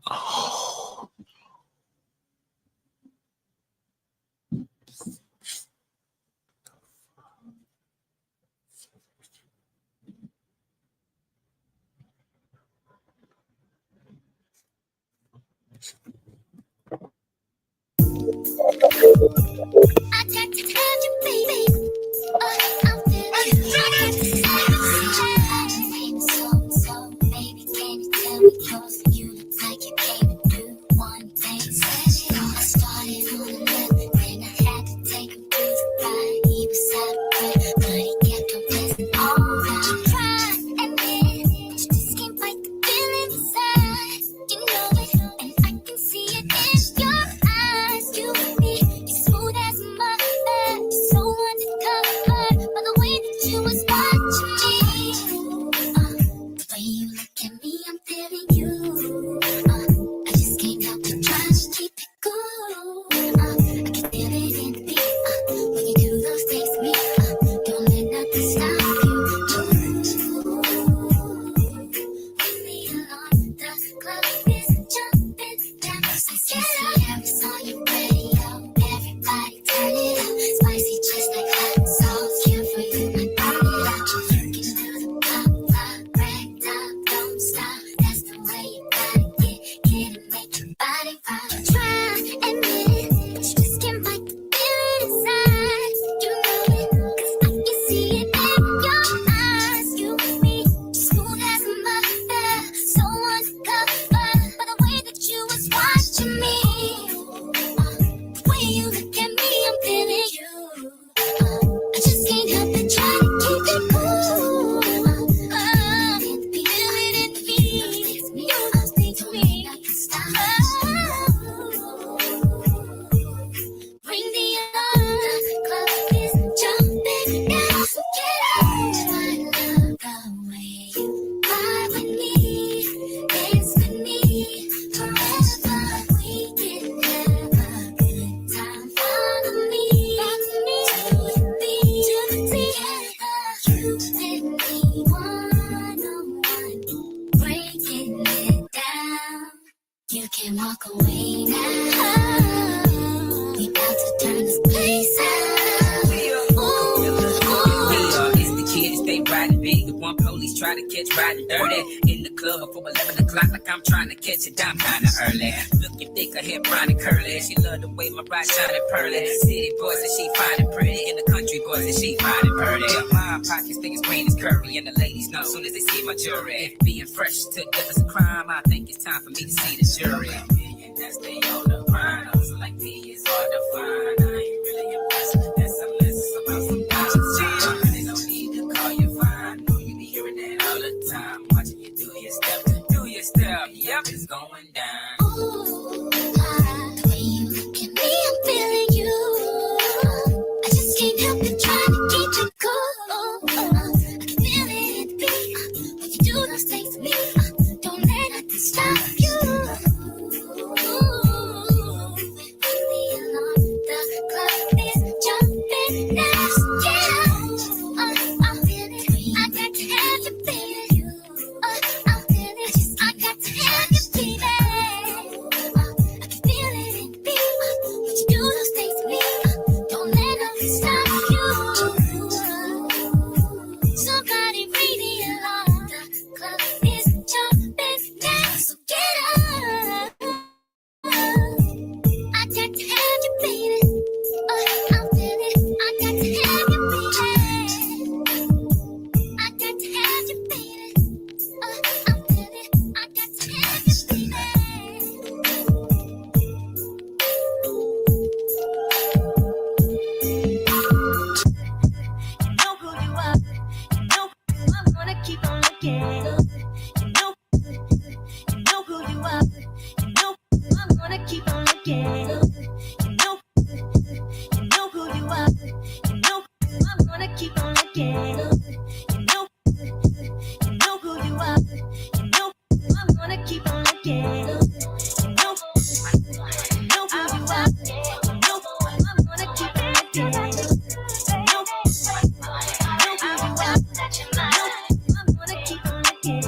Oh. I got to have you, baby. I'm feeling so, baby, can you tell me close? You look like you came to do one thing special. I started on the left, then I had to take him to the right. He was out of breath, but he kept on blessing all right. You tried, and then you just can't fight the feeling inside. You know it, and I can see it in your eyes. You and me, you're smooth as a mother. You're so undercover by the way that you was watching me. The way you look at me, I'm feeling you. I just can't help but try to keep it cool. I can feel it in the beat. When you do those things to me, don't let nothing stop you. Leave me alone. The club is jumping down. I saw your radio. Everybody turn it up. Spicy just like hot sauce. Cute for you, my burn it up. You can do the pop, pop, rag top, don't stop. That's the way you gotta get and make your body rock. Try and admit, but you just can't fight the feeling inside. You know it, 'cause I can see it in your eyes. You and me, smooth as a mother, so undercover by the way that you was watching me. The way you look at me, I'm feeling you. I just can't help but try to keep it cool. Feel it in me. You don't think to me. Bring the alarm. The club is jumping now. So get out. I love the way you vibe with me. Dance with me forever. We can have a good time. Follow me to the beat, to the theater. You and me one-on-one, breaking it down. You can walk away now. We about to turn this place out. It's the kids, they riding big. The one police try to catch riding dirty. In the club before 11 o'clock, like I'm trying to catch it down kinda early. Looking thick, her hair brown and curly. She love the way my ride shining pearly. City boys and she fine and pretty. In the country boys and she fine and pretty. My pockets think it's green as curry. And the ladies know soon as they see my jewelry. Being fresh to death is a crime. I think it's time for me to see the jury. That's they on the grind. Hustle like me is hard to find. I ain't really impressed. That's unless it's about some time. Really no need to call you fine. Know you be hearing that all the time. Watching you do your step. Yep, it's going down. Ooh, the way you look at me, I'm feeling you. I just can't help but try to keep it cool. I can feel it in the beat. When you do those things to me, don't let nothing stop you. Leave me alone. The club is jumping now. So get out. I'm feeling it. I got to have you, baby. I'm feeling it. I got to have you, baby. I can feel it in the beat. When you do those things to me, don't let nothing stop you. Somebody bring me along. The club is jumping now. So get up. I got to have you, baby. I'm feeling it. I got to have you, baby. I got to have you, baby. I'm feeling it. I got to have you, baby. You know who you are. You know I'm gonna keep on looking. You know who you are. You know I'm gonna keep on looking. You know who you are. You know I'm gonna keep on looking. You know who you are. You know I'm gonna keep on looking. You know who you are. You know I'm gonna keep on looking. I'm gonna keep on looking.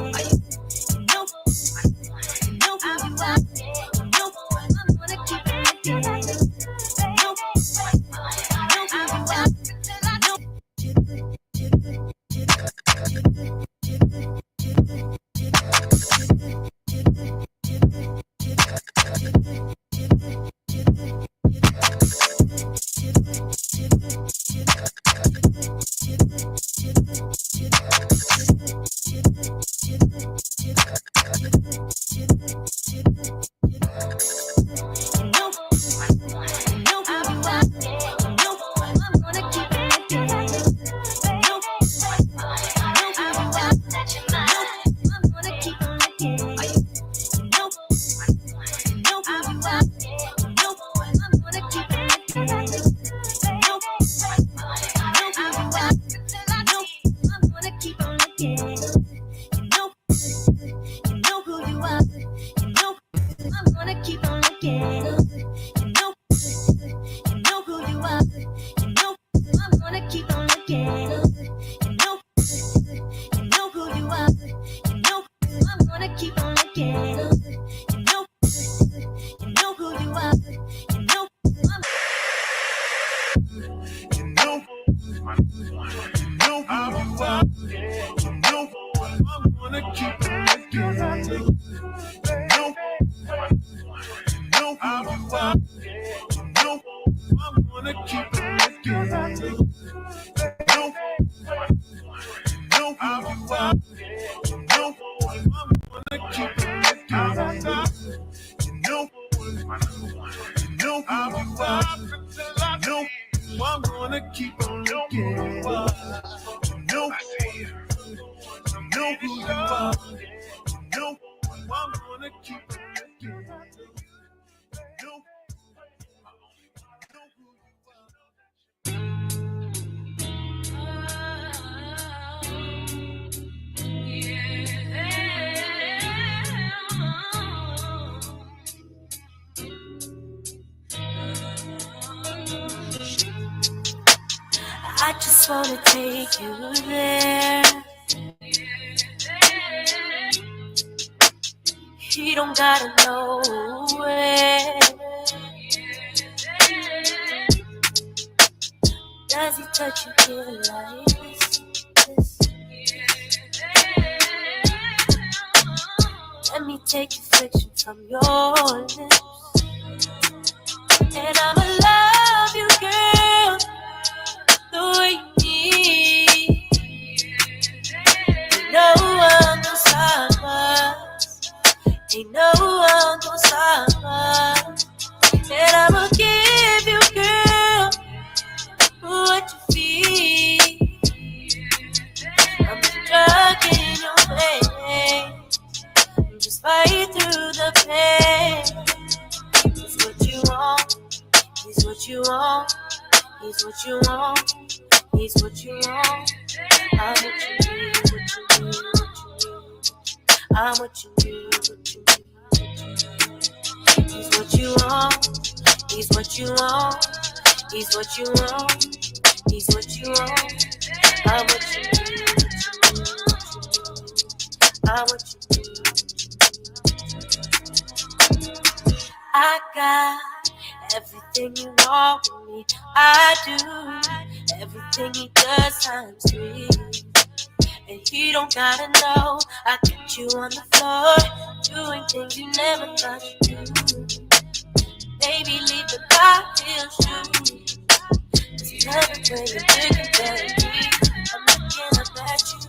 again. You know who you are. You know I'm gonna keep on looking. You know who you are. You know I'm gonna keep on looking. You know who you are. You know I'm gonna keep on looking. You know who you are. You know I'm gonna keep on looking. I just wanna take you there. You don't gotta know where. Does he touch you here like this? Let me take the friction from your lips. And I'ma love you, girl, the way you need. Ain't no one gonna stop us. Ain't no one gonna stop us. And I'ma give you, girl, what you feel. I'm the drug in your vein. Just fight through the pain. It's what you want. He's what you want. He's what you want. He's what you want. I'm what you need, what you need, what you need. I'm what you need, what you need. He's what you want. He's what you want. He's what you want. He's what you want. I'm what you need, what you need, what you need. I'm what you need. I got everything you want from me. I do everything he does times 3. And he don't gotta know. I get you on the floor, doing things you never thought you'd do. Baby, leave the cocktail shoes. Cause never when you're looking at me, I'm looking up at you.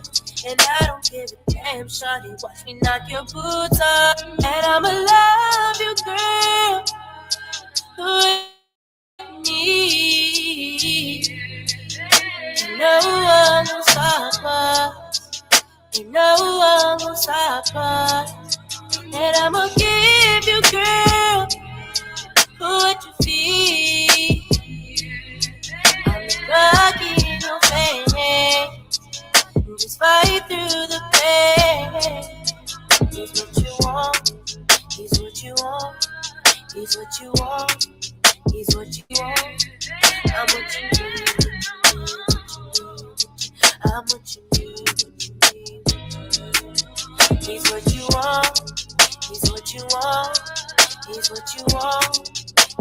And I don't give a damn, shawty, watch me knock your boots off. And I'ma love you, girl, the way you need. Ain't no one gon' stop us. Ain't no one gon' stop us. And I'ma give you, girl, what you feel. I'm the rock in your vein. Just fight through the pain. He's what you want. He's what you want. He's what you want. He's what you want. I'm what you need. I'm what you need. He's what you want. He's what you want. He's what you want.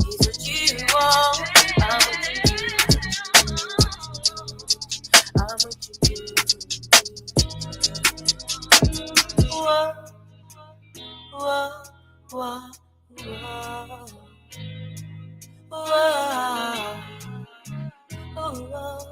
He's what you want. I'm what you need. I'm what you need. Whoa, whoa, whoa, whoa, whoa, whoa, whoa.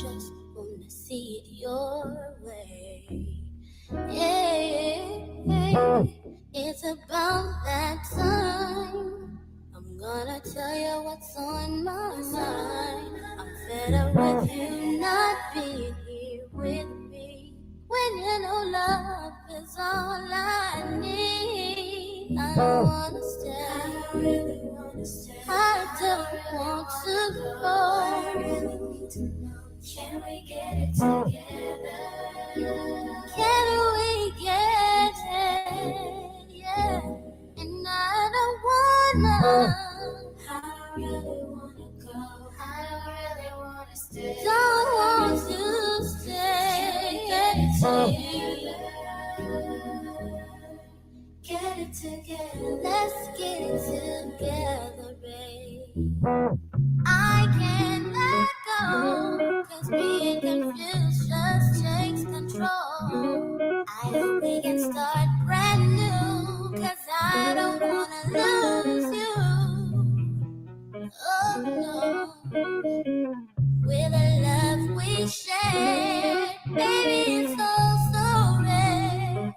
just wanna see it your way. Yeah, it's about that time. I'm gonna tell you what's on my mind. I'm fed up with you not being here with me. When you know love is all I need. I don't wanna stay. I really wanna stay. I don't want to go. I really need to know. Can we get it together? Can we get it? Yeah. And I don't wanna. I really wanna go. I don't really wanna stay. Don't want to stay. Get it together. Let's get it together, babe. I can't let go, 'cause being confused just takes control. I hope we can start brand new, 'cause I don't wanna lose you. Oh no. With the love we share, baby, it's all so rare.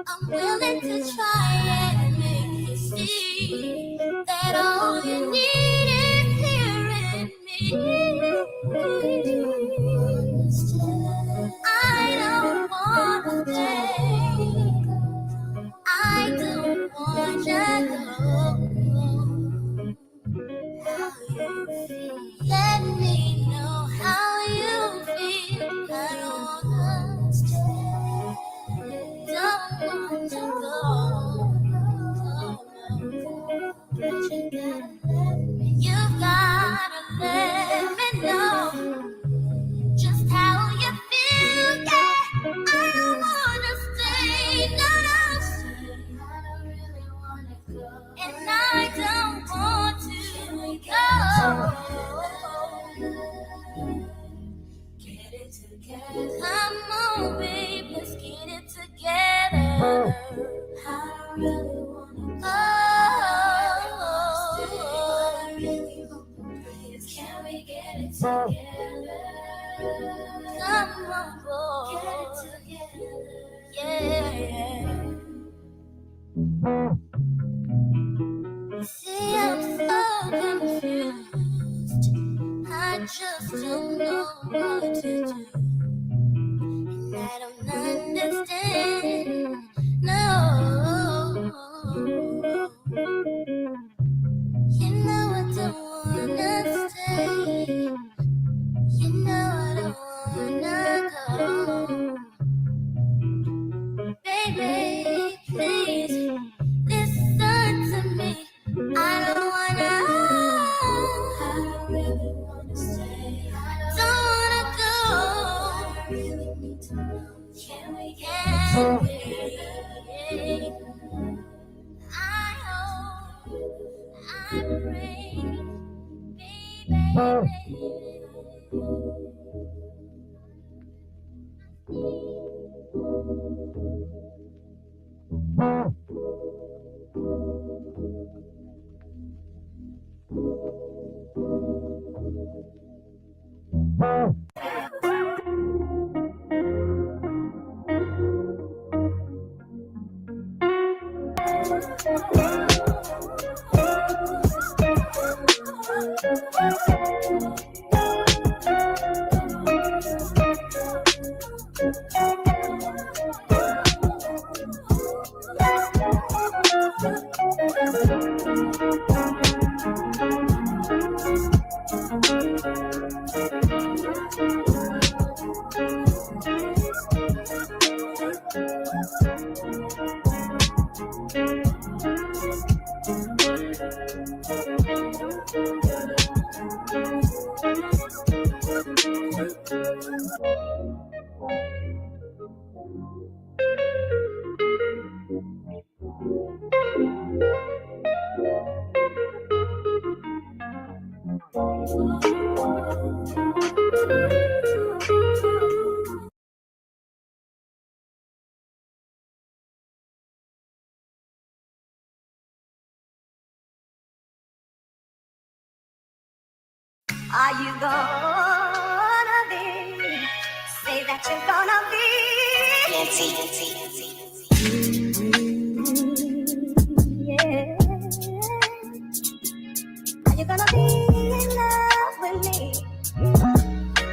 I'm willing to try and make you see that all you need is here in me. I don't want to stay. I don't want to go. Let me know how you feel. I don't wanna stay. Don't want to go. You've gotta let me know just how you feel. Yeah, I don't wanna stay. No, no. I don't really wanna go. And I don't want to go. Get it together. Come on, babe, let's get it together. I really wanna go. I really hope and pray. Can we get it together? Come on, boy. Get it together. Yeah. See, I'm so confused. I just don't know what to do. And I don't understand. No. You know I don't wanna stay. You know I don't wanna go. Baby, please listen to me. I don't wanna. I really wanna stay. Don't wanna go. I really need to know. Can we get it? I hope, I pray, baby. Are you gonna Yeah. Are you gonna be in love with me?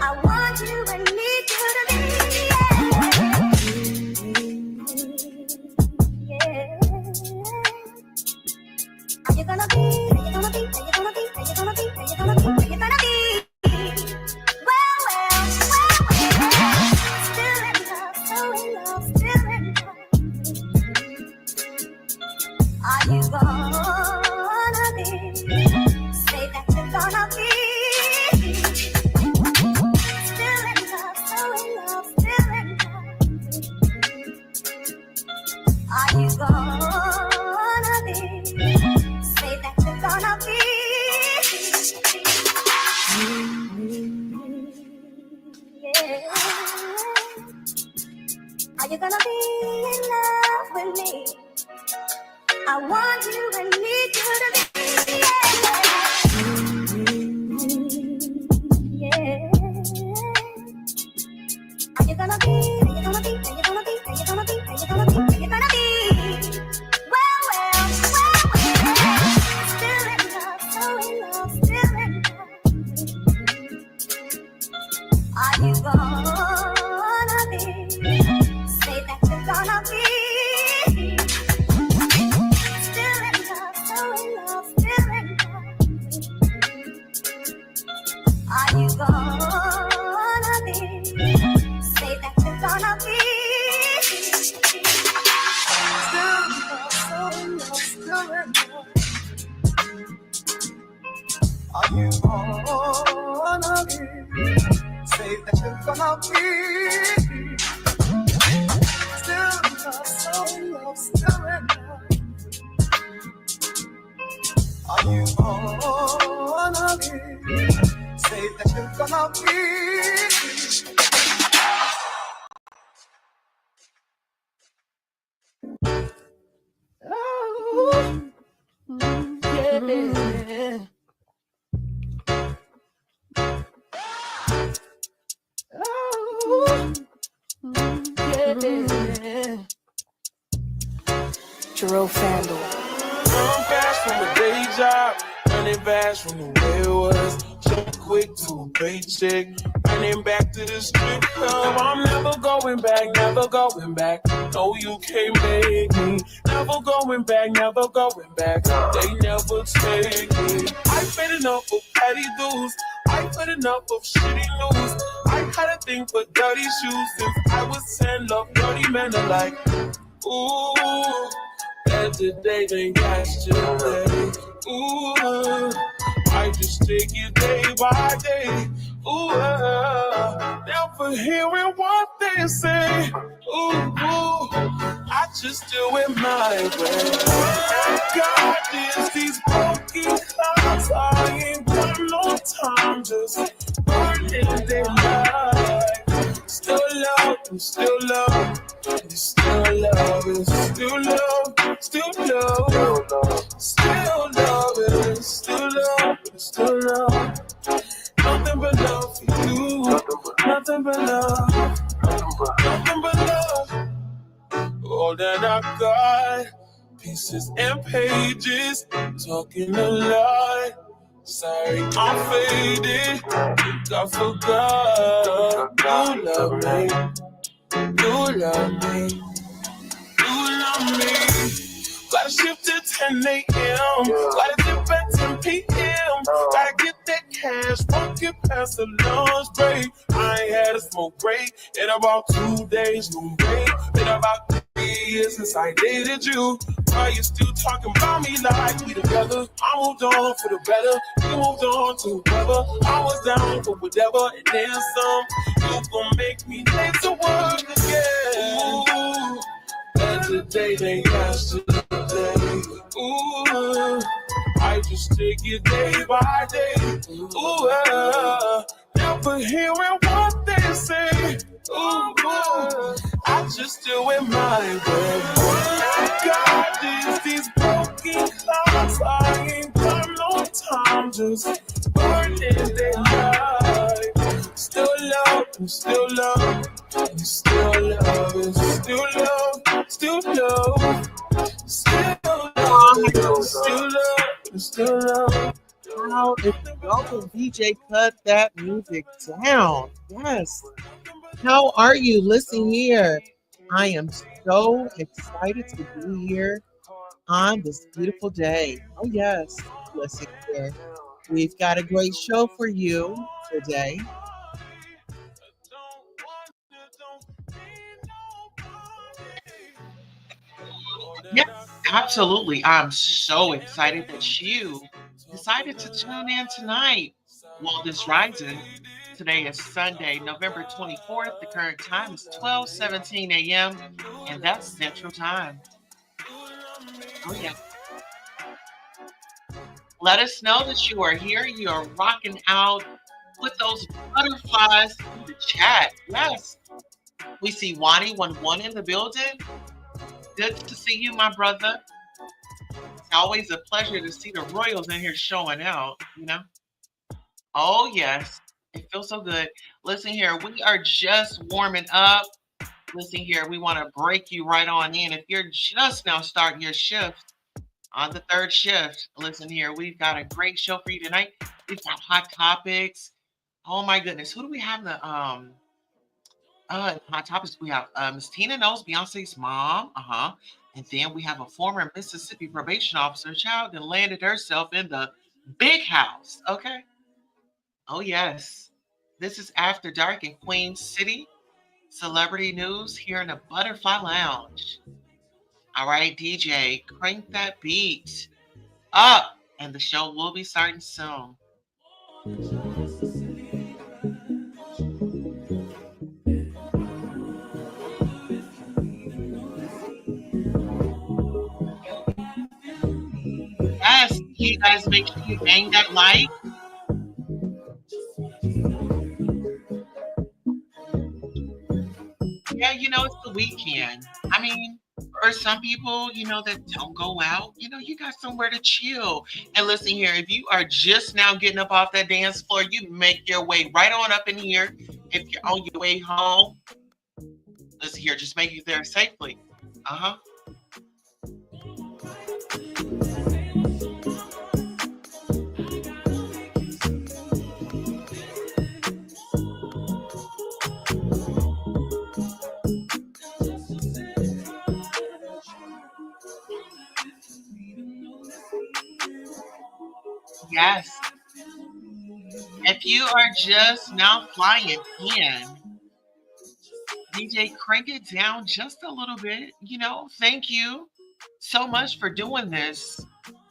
I want you and need you to be. Yeah. Are you gonna be? Are you gonna be? Are you gonna be? Are you gonna be? Are you gonna be? Are you gonna be? Well, well, well, well. Still in love, so in love, still in love. Are you gonna be? Say that you're gonna be. Still in love, so in love, still in love. Are you gonna be? Say that you're gonna be. Yeah. Are you gonna be in love with me? I want you and need you to be. Yeah. Are you gonna be? Are you gonna be? Are you gonna be? Are you gonna be? Are you gonna be? Are you gonna be? Well, well, well, well. Still in love, so in love, still in love. Are you gonna be? Say that you're gonna be. Still in love, so in love, still in love. Are you gonna be? Say that you're gonna be. Still in love, so in love, still in love. Are you gonna be? Say that you're gonna be. Still in love, so in love, still in love. Are you gonna be? Say that you're gonna be. Jerome Fandle. Run fast from the day job, running fast from the way it was. Jump quick to a paycheck, running back to the strip club. I'm never going back, never going back. No, you can't make me. Never going back, never going back. They never take me. I paid enough of petty dues. I put enough of shitty news. I had a thing for dirty shoes since I was 10. Love dirty men alike. Ooh. And today they got today. Ooh, I just take it day by day. Ooh, never hearing what they say. Ooh, I just do it my way. God is these broken clouds. I ain't got no time, just burning their life. Still love, and still love. Still love, and still love, still love, still love, and still love, still love. Nothing but love for you, nothing but love, nothing but love. All that I got, pieces and pages, talking a lot. Sorry, I'm faded. Think I forgot. You love me. You love me. You love me. Gotta shift to 10 a.m. Gotta dip at 10 p.m. Gotta get that cash, won't get past the lunch break. I ain't had a smoke break in about 2 days. No break. Been about 3 years since I dated you. Why you still talking about me like we together? I moved on for the better. You moved on to whoever. I was down for whatever, and then some. You gon' make me late to work again. Ooh, and today they got today. Ooh, I just take it day by day. Ooh, never hearing what they say. Ooh, I just do it my way. God is these broken clouds. I ain't got no time, just burning their life. Still love, you still love, you still love, and still love, still love, still love, still love, still love. How is it going? DJ, cut that music down. Yes. How are you? Listen here. I am so excited to be here on this beautiful day. Oh, yes. Listen here. We've got a great show for you today. Yes, absolutely. I'm so excited that you decided to tune in tonight. While this rises, today is Sunday, November 24th. The current time is 12:17 a.m., and that's Central Time. Oh, yeah. Let us know that you are here. You are rocking out with those butterflies in the chat. Yes. We see Wani11 in the building. Good to see you, my brother. It's always a pleasure to see the Royals in here showing out, you know? Oh, yes. It feels so good. Listen here, we are just warming up. Listen here, we want to break you right on in. If you're just now starting your shift on the third shift, listen here, we've got a great show for you tonight. We've got hot topics. Oh my goodness, who do we have in the hot topics? We have Miss Tina Knowles, Beyonce's mom. And then we have a former Mississippi probation officer child that landed herself in the big house. Okay. Oh yes. This is After Dark in Queen City. Celebrity news here in the Butterfly Lounge. All right, DJ, crank that beat up, and the show will be starting soon. Yes, you guys make sure you bang that like. Yeah, it's the weekend. I mean, for some people, that don't go out, you got somewhere to chill. And listen here, if you are just now getting up off that dance floor, you make your way right on up in here. If you're on your way home, listen here, just make it there safely. Uh-huh. Yes. If you are just now flying in, DJ, crank it down just a little bit. Thank you so much for doing this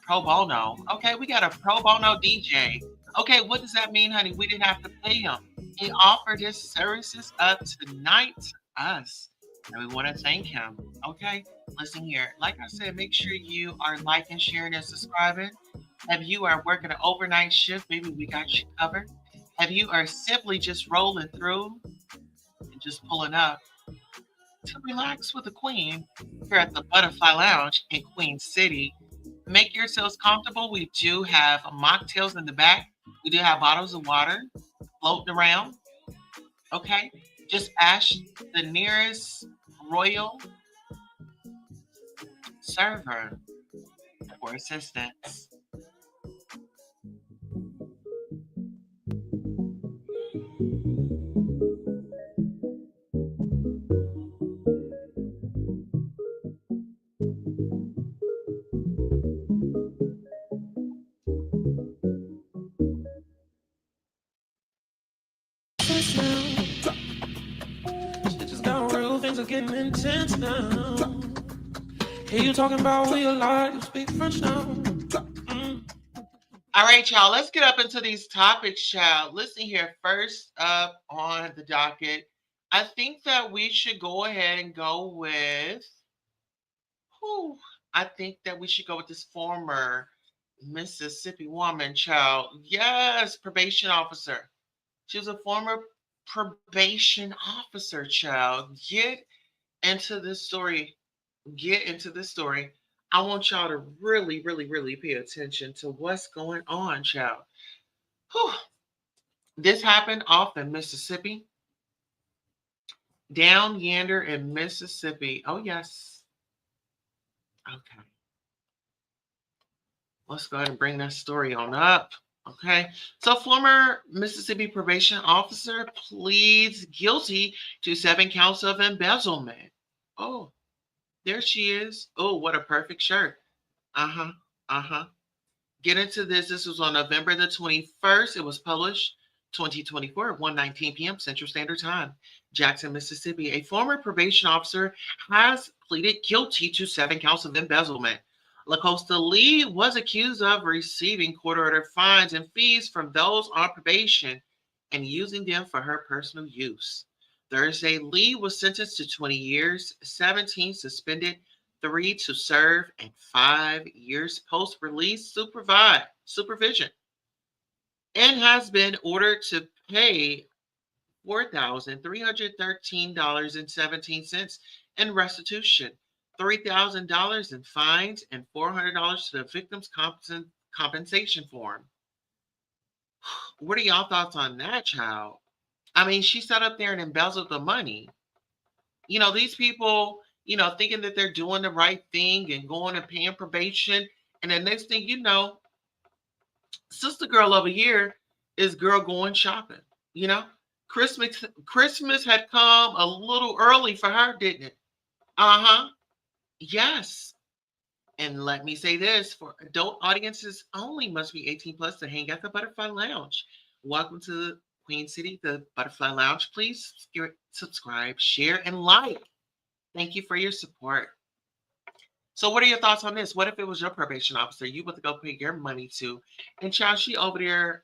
pro bono. Okay, we got a pro bono DJ. Okay, what does that mean, honey? We didn't have to pay him. He offered his services up tonight to us. And we want to thank him. Okay, listen here. Like I said, make sure you are liking, sharing, and subscribing. If you are working an overnight shift, maybe we got you covered. If you are simply just rolling through and just pulling up to relax with the Queen here at the Butterfly Lounge in Queen City, make yourselves comfortable. We do have mocktails in the back. We do have bottles of water floating around. Okay, just ask the nearest royal server for assistance. Things are getting intense now. Hey, you talking about we a lot? You speak French now. All right, y'all. Let's get up into these topics, child. Listen here. First up on the docket, I think that we should go ahead and go with. Whew, I think that we should go with this former Mississippi woman, child. Yes, probation officer. She was a former probation officer, child. Get into this story. Get into this story. I want y'all to really, really, really pay attention to what's going on, child. Whew. This happened off in Mississippi. Down yonder in Mississippi. Oh, yes. Okay. Let's go ahead and bring that story on up. Okay. So, former Mississippi probation officer pleads guilty to 7 counts of embezzlement. Oh, there she is. Oh, what a perfect shirt. Uh huh. Uh huh. Get into this. This was on November the 21st. It was published 2024 at 1:19 p.m. Central Standard Time. Jackson, Mississippi. A former probation officer has pleaded guilty to 7 counts of embezzlement. Lacosta Lee was accused of receiving court-ordered fines and fees from those on probation and using them for her personal use. Thursday, Lee was sentenced to 20 years, 17 suspended, 3 to serve, and 5 years post-release supervision, and has been ordered to pay $4,313.17 in restitution, $3,000 in fines, and $400 to the victim's compensation form. What are y'all thoughts on that, child? I mean, she sat up there and embezzled the money. These people, thinking that they're doing the right thing and going and paying probation. And the next thing you know, sister girl over here is girl going shopping. You know, Christmas had come a little early for her, didn't it? Uh-huh. Yes. And let me say this, for adult audiences only, must be 18 plus to hang at the Butterfly Lounge. Welcome to Queen City, the Butterfly Lounge. Please subscribe, share, and like. Thank you for your support. So what are your thoughts on this? What if it was your probation officer you want to go pay your money to, and child, she over there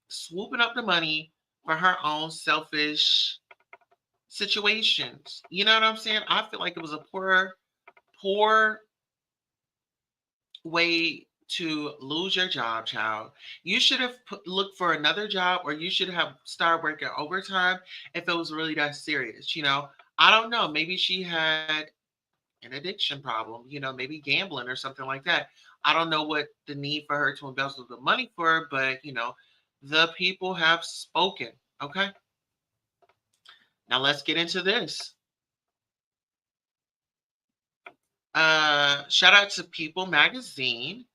swooping up the money for her own selfish situations? You know what I'm saying? I feel like it was a poor way to lose your job, child. You should have looked for another job, or you should have started working overtime if it was really that serious. I don't know. Maybe she had an addiction problem, maybe gambling or something like that. I don't know what the need for her to embezzle the money for, but the people have spoken. Okay. Now let's get into this. Shout out to People Magazine.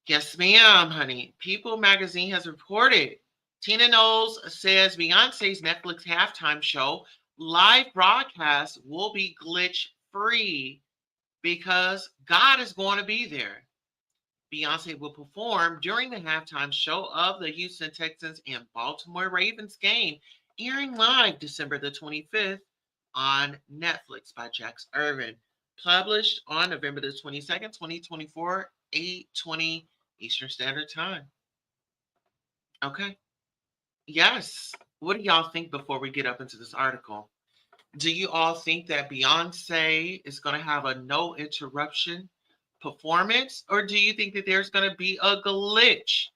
Yes, ma'am, honey. People Magazine has reported Tina Knowles says Beyonce's Netflix halftime show live broadcast will be glitch free because God is going to be there. Beyonce will perform during the halftime show of the Houston Texans and Baltimore Ravens game, airing live December the 25th on Netflix by Jax Irvin. Published on November the 22nd, 2024, 8:20 Eastern Standard Time. Okay. Yes. What do y'all think before we get up into this article? Do you all think that Beyonce is going to have a no interruption performance, or do you think that there's going to be a glitch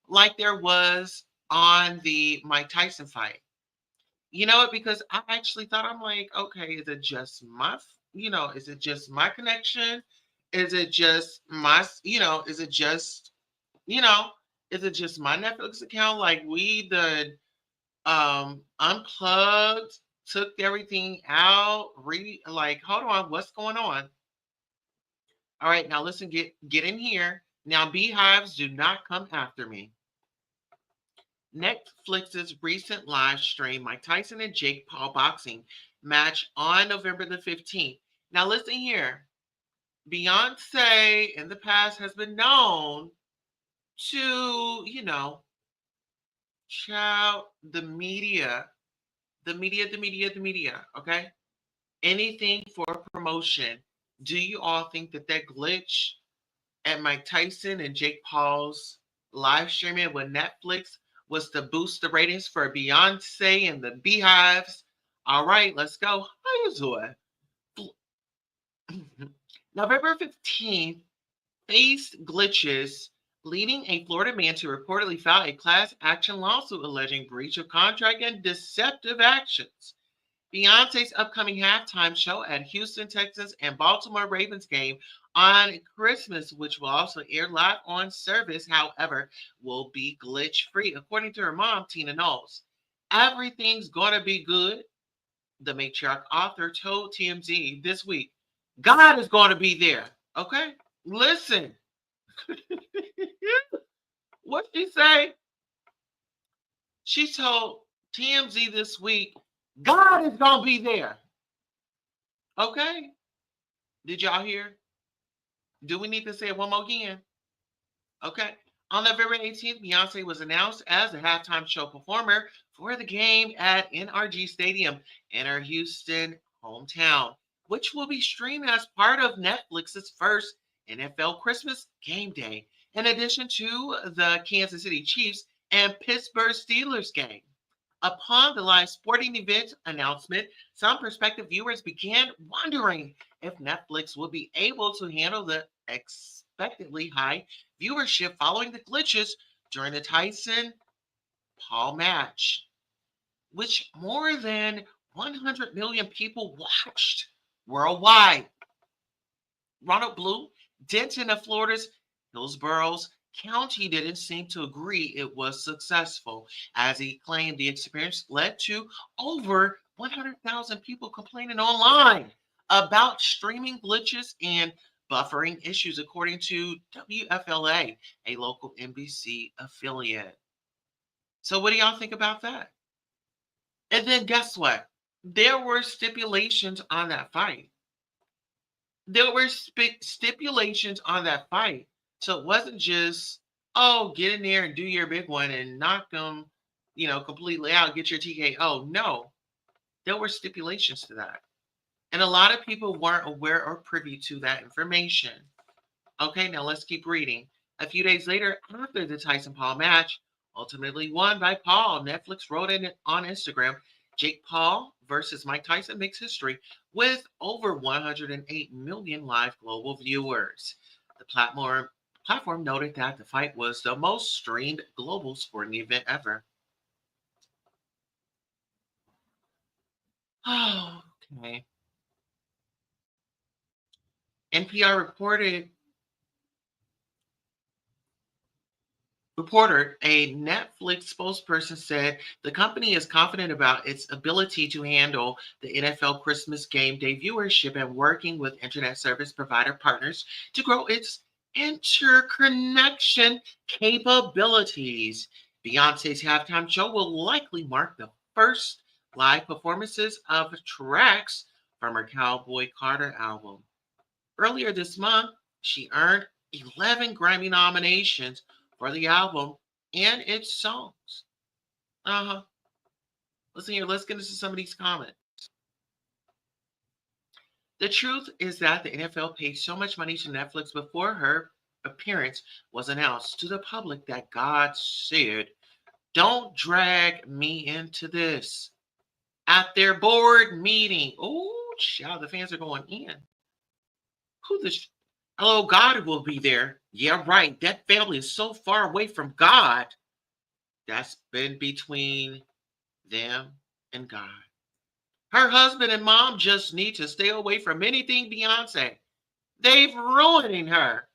like there was on the Mike Tyson fight? You know what? Because I actually thought, I'm like, okay, is it just my, is it just my connection? Is it just my, is it just, is it just my Netflix account? Like we unplugged, took everything out, hold on, what's going on? All right, now listen, get in here. Now, beehives, do not come after me. Netflix's recent live stream, Mike Tyson and Jake Paul boxing match on November the 15th. Now, listen here. Beyonce in the past has been known to, child, the media, okay? Anything for promotion. Do you all think that glitch at Mike Tyson and Jake Paul's live streaming with Netflix was to boost the ratings for Beyonce and the beehives? All right, let's go. How you doing? November 15th faced glitches, leading a Florida man to reportedly file a class action lawsuit alleging breach of contract and deceptive actions. Beyonce's upcoming halftime show at Houston Texans and Baltimore Ravens game on Christmas, which will also air live on service, however, will be glitch free, according to her mom, Tina Knowles. Everything's going to be good. The matriarch author told TMZ this week, God is going to be there. Okay? Listen. What she say? She told TMZ this week, God is going to be there. Okay? Did y'all hear? Do we need to say it one more again? Okay. On November 18th, Beyonce was announced as the halftime show performer for the game at NRG Stadium in her Houston hometown, which will be streamed as part of Netflix's first NFL Christmas game day, in addition to the Kansas City Chiefs and Pittsburgh Steelers game. Upon the live sporting event announcement, some prospective viewers began wondering if Netflix would be able to handle the expectedly high viewership following the glitches during the Tyson Paul match, which more than 100 million people watched worldwide. Ronald Blue, Denton of Florida's Hillsborough County, didn't seem to agree it was successful, as he claimed the experience led to over 100,000 people complaining online about streaming glitches and buffering issues, according to WFLA, a local NBC affiliate. So, what do y'all think about that? And then, guess what? There were stipulations on that fight. There were stipulations on that fight. So it wasn't just, oh, get in there and do your big one and knock them, completely out, get your TKO. No, there were stipulations to that. And a lot of people weren't aware or privy to that information. Okay, now let's keep reading. A few days later, after the Tyson Paul match, ultimately won by Paul, Netflix wrote in on Instagram, Jake Paul versus Mike Tyson makes history with over 108 million live global viewers. The platform noted that the fight was the most streamed global sporting event ever. Oh, okay. NPR reporter, a Netflix spokesperson, said the company is confident about its ability to handle the NFL Christmas game day viewership and working with internet service provider partners to grow its interconnection capabilities. Beyonce's halftime show will likely mark the first live performances of tracks from her Cowboy Carter album. Earlier this month, she earned 11 Grammy nominations for the album and its songs. Listen here, let's get into some of these comments. The truth is that the NFL paid so much money to Netflix before her appearance was announced to the public that God said, don't drag me into this. At their board meeting. Oh, child, the fans are going in. Hello, God will be there. Yeah, right. That family is so far away from God. That's been between them and God. Her husband and mom just need to stay away from anything Beyonce. They've ruining her.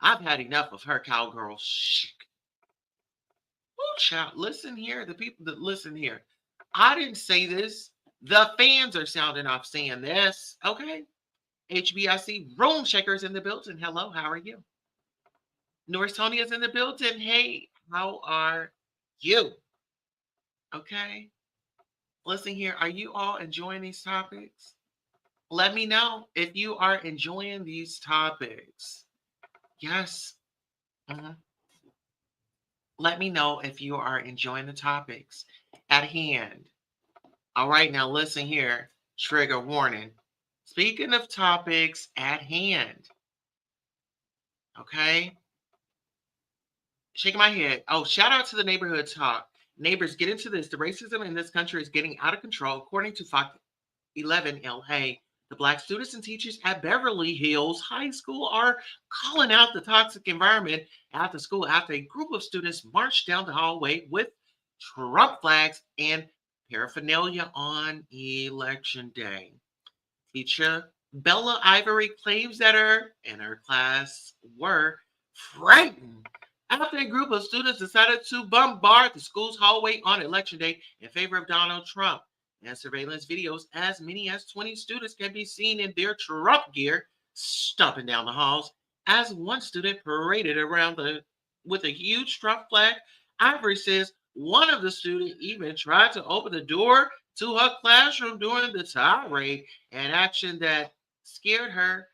I've had enough of her cowgirl shit. Oh, child, listen here. The people that listen here. I didn't say this. The fans are sounding off saying this. Okay? HBIC Room Shakers in the building. Hello, how are you? Norristonia in the building. Hey, how are you? Okay. Listen here. Are you all enjoying these topics? Let me know if you are enjoying these topics. Yes. Let me know if you are enjoying the topics at hand. All right, now listen here. Trigger warning. Speaking of topics at hand. Okay. Shaking my head. Oh, shout out to the neighborhood talk. Neighbors, get into this. The racism in this country is getting out of control. According to Fox 11 LA, the Black students and teachers at Beverly Hills High School are calling out the toxic environment at the school after a group of students marched down the hallway with Trump flags and paraphernalia on Election Day. Teacher Bella Ivory claims that her and her class were frightened after a group of students decided to bombard the school's hallway on Election Day in favor of Donald Trump. And surveillance videos, as many as 20 students can be seen in their Trump gear stomping down the halls as one student paraded around with a huge Trump flag. Ivory says one of the students even tried to open the door to her classroom during the tirade, an action that scared her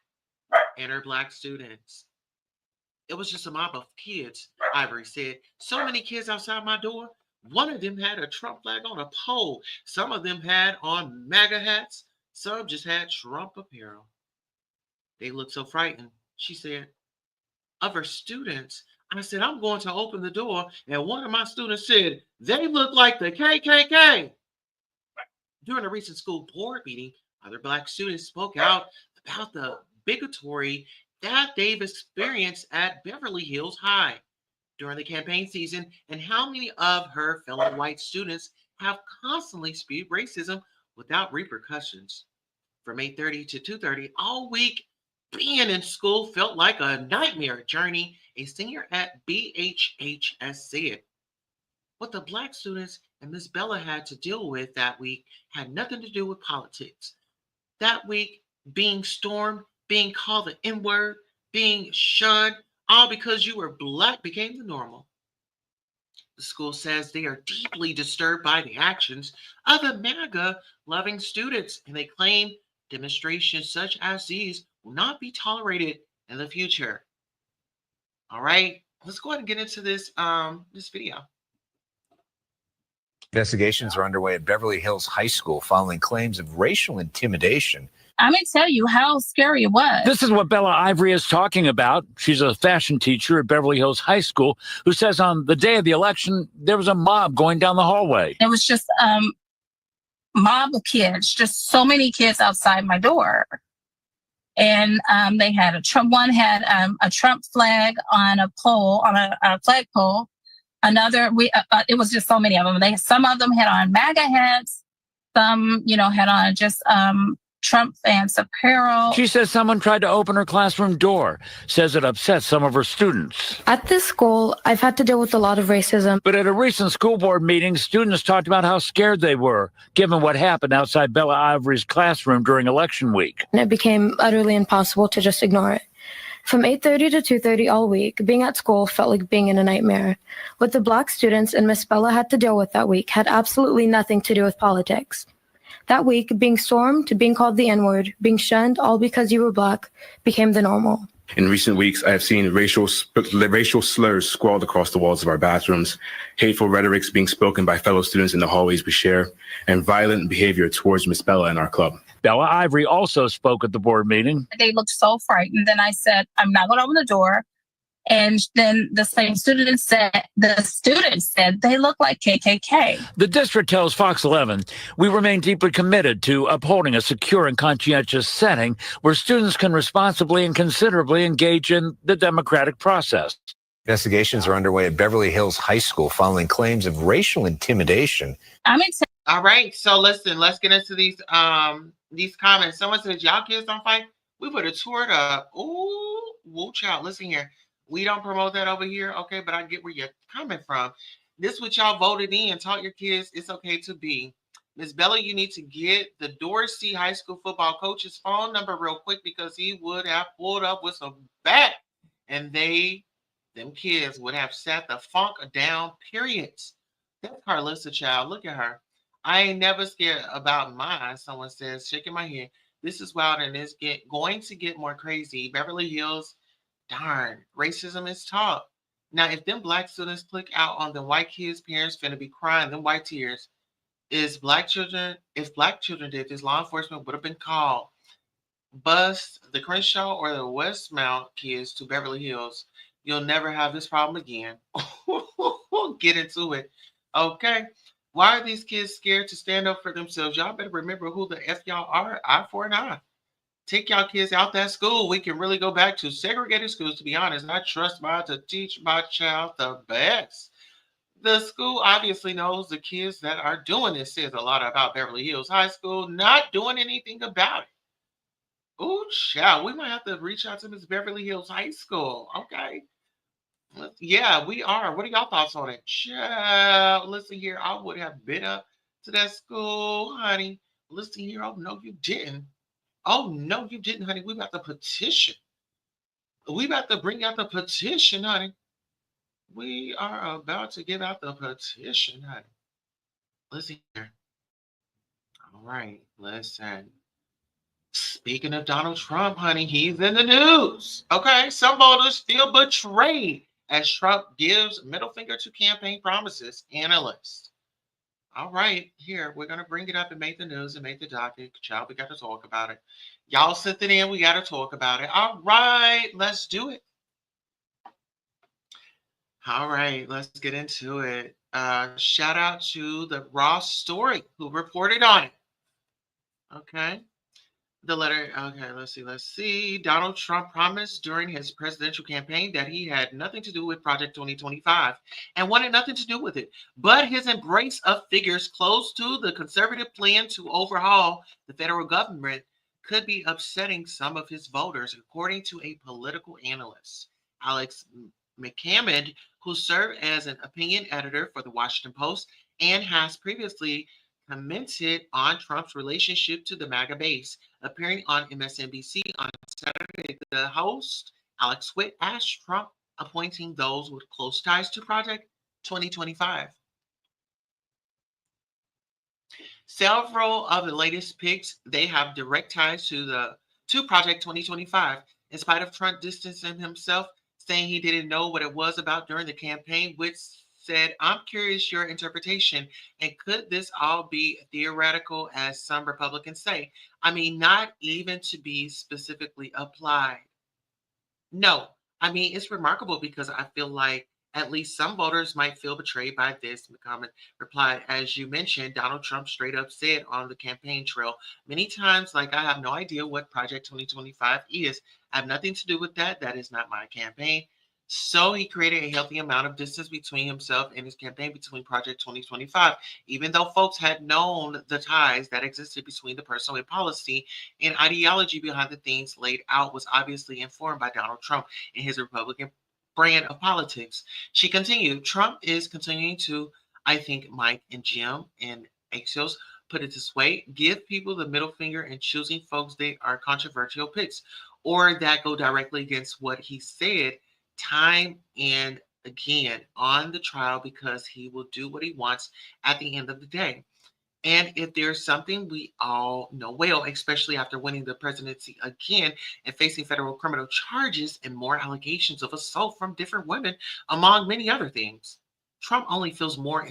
and her black students. It was just a mob of kids, Ivory said. So many kids outside my door. One of them had a Trump flag on a pole. Some of them had on MAGA hats. Some just had Trump apparel. They looked so frightened, she said. Of her students, I said, I'm going to open the door. And one of my students said, they look like the KKK. During a recent school board meeting, other black students spoke out about the bigotry that they've experienced at Beverly Hills High during the campaign season and how many of her fellow white students have constantly spewed racism without repercussions. From 8:30 to 2:30 all week, being in school felt like a nightmare journey, a senior at BHHS said. What the black students and Miss Bella had to deal with that week had nothing to do with politics. That week, being stormed, being called the N word, being shunned, all because you were black became the normal. The school says they are deeply disturbed by the actions of the MAGA loving students, and they claim demonstrations such as these will not be tolerated in the future. All right, let's go ahead and get into this this video. Investigations are underway at Beverly Hills High School following claims of racial intimidation. I'm going to tell you how scary it was. This is what Bella Ivory is talking about. She's a fashion teacher at Beverly Hills High School who says on the day of the election, there was a mob going down the hallway. It was just mob of kids, just so many kids outside my door. And they had one had a Trump flag on a pole, on a flagpole. Another, it was just so many of them. Some of them had on MAGA hats. Some, had on just Trump fans apparel. She says someone tried to open her classroom door, says it upset some of her students. At this school, I've had to deal with a lot of racism. But at a recent school board meeting, students talked about how scared they were, given what happened outside Bella Ivory's classroom during election week. And it became utterly impossible to just ignore it. From 8:30 to 2:30 all week, being at school felt like being in a nightmare. What the black students and Miss Bella had to deal with that week had absolutely nothing to do with politics. That week, being stormed, being called the N-word, being shunned, all because you were black, became the normal. In recent weeks, I have seen racial slurs scrawled across the walls of our bathrooms, hateful rhetorics being spoken by fellow students in the hallways we share, and violent behavior towards Miss Bella and our club. Bella Ivory also spoke at the board meeting. They looked so frightened. Then I said, I'm not going to open the door. And then the student said, they look like KKK. The district tells Fox 11, we remain deeply committed to upholding a secure and conscientious setting where students can responsibly and considerably engage in the democratic process. Investigations are underway at Beverly Hills High School following claims of racial intimidation. All right, so listen, let's get into these comments. Someone says, y'all kids don't fight. We would have tore it up. Ooh, woo child, listen here. We don't promote that over here, okay? But I get where you're coming from. This what y'all voted in. Taught your kids it's okay to be. Miss Bella, you need to get the Dorsey High School football coach's phone number real quick because he would have pulled up with some bat and them kids would have sat the funk down, period. That's Carlissa, child. Look at her. I ain't never scared about mine, someone says, shaking my head. This is wild and it's going to get more crazy. Beverly Hills, darn, racism is taught. Now, if them black students click out on the white kids' parents finna be crying, them white tears, if black children did this, law enforcement would have been called. Bus the Crenshaw or the Westmount kids to Beverly Hills. You'll never have this problem again. Get into it. Okay. Why are these kids scared to stand up for themselves? Y'all better remember who the F y'all are. I for an eye. Take y'all kids out that school. We can really go back to segregated schools, to be honest. I trust mine to teach my child the best. The school obviously knows the kids that are doing this. Says a lot about Beverly Hills High School not doing anything about it. Ooh, child. We might have to reach out to Miss Beverly Hills High School. Okay. Yeah, we are. What are y'all thoughts on it? Child, listen here. I would have been up to that school, honey. Listen here. Oh, no, you didn't. Oh, no, you didn't, honey. We about to petition. We about to bring out the petition, honey. We are about to give out the petition, honey. Listen here. All right, listen. Speaking of Donald Trump, honey, he's in the news. Okay, some voters feel betrayed as Trump gives middle finger to campaign promises, analysts. All right, here, we're going to bring it up and make the news and make the docket. Child, we got to talk about it. Y'all sent it in, we got to talk about it. All right, let's do it. All right, let's get into it. Shout out to the Raw Story who reported on it. Okay. The letter, okay, let's see. Donald Trump promised during his presidential campaign that he had nothing to do with Project 2025 and wanted nothing to do with it. But his embrace of figures close to the conservative plan to overhaul the federal government could be upsetting some of his voters, according to a political analyst, Alex McCammond, who served as an opinion editor for the Washington Post and has previously commented on Trump's relationship to the MAGA base. Appearing on MSNBC on Saturday, the host, Alex Witt, asked Trump appointing those with close ties to Project 2025. Several of the latest picks, they have direct ties to Project 2025. In spite of Trump distancing himself, saying he didn't know what it was about during the campaign, Witt said, "I'm curious your interpretation, and could this all be theoretical, as some Republicans say? I mean, not even to be specifically applied." No, I mean, it's remarkable because I feel like at least some voters might feel betrayed by this. McCommon replied, "As you mentioned, Donald Trump straight up said on the campaign trail many times, like, I have no idea what Project 2025 is. I have nothing to do with that. That is not my campaign." So he created a healthy amount of distance between himself and his campaign between Project 2025, even though folks had known the ties that existed between the personal and policy and ideology behind the things laid out was obviously informed by Donald Trump and his Republican brand of politics. She continued, "Trump is continuing to, I think Mike and Jim and Axios put it this way, give people the middle finger and choosing folks that are controversial picks or that go directly against what he said time and again on the trial because he will do what he wants at the end of the day. And if there's something we all know well, especially after winning the presidency again and facing federal criminal charges and more allegations of assault from different women, among many other things, Trump only feels more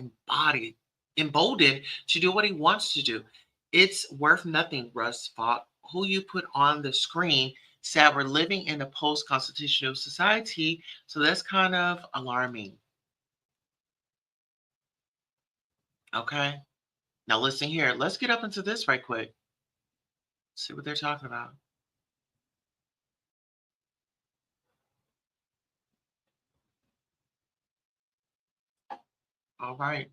emboldened to do what he wants to do. It's worth nothing, Russ fought, who you put on the screen, said we're living in a post-constitutional society, so that's kind of alarming. Okay, now listen here. Let's get up into this right quick. See what they're talking about. All right.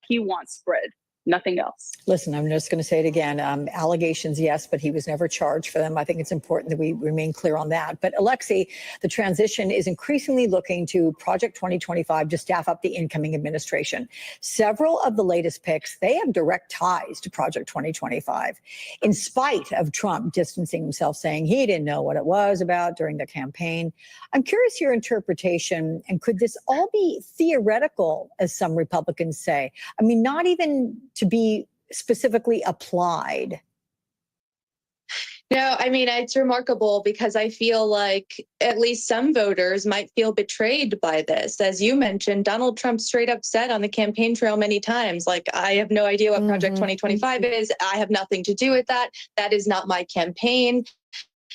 He wants spread, nothing else. Listen, I'm just going to say it again. Allegations, yes, but he was never charged for them. I think it's important that we remain clear on that. But Alexei, the transition is increasingly looking to Project 2025 to staff up the incoming administration. Several of the latest picks, they have direct ties to Project 2025, in spite of Trump distancing himself, saying he didn't know what it was about during the campaign. I'm curious your interpretation, and could this all be theoretical, as some Republicans say? I mean, not even to be specifically applied. No, I mean, it's remarkable because I feel like at least some voters might feel betrayed by this. As you mentioned, Donald Trump straight up said on the campaign trail many times, like, I have no idea what Project 2025 is. I have nothing to do with that. That is not my campaign.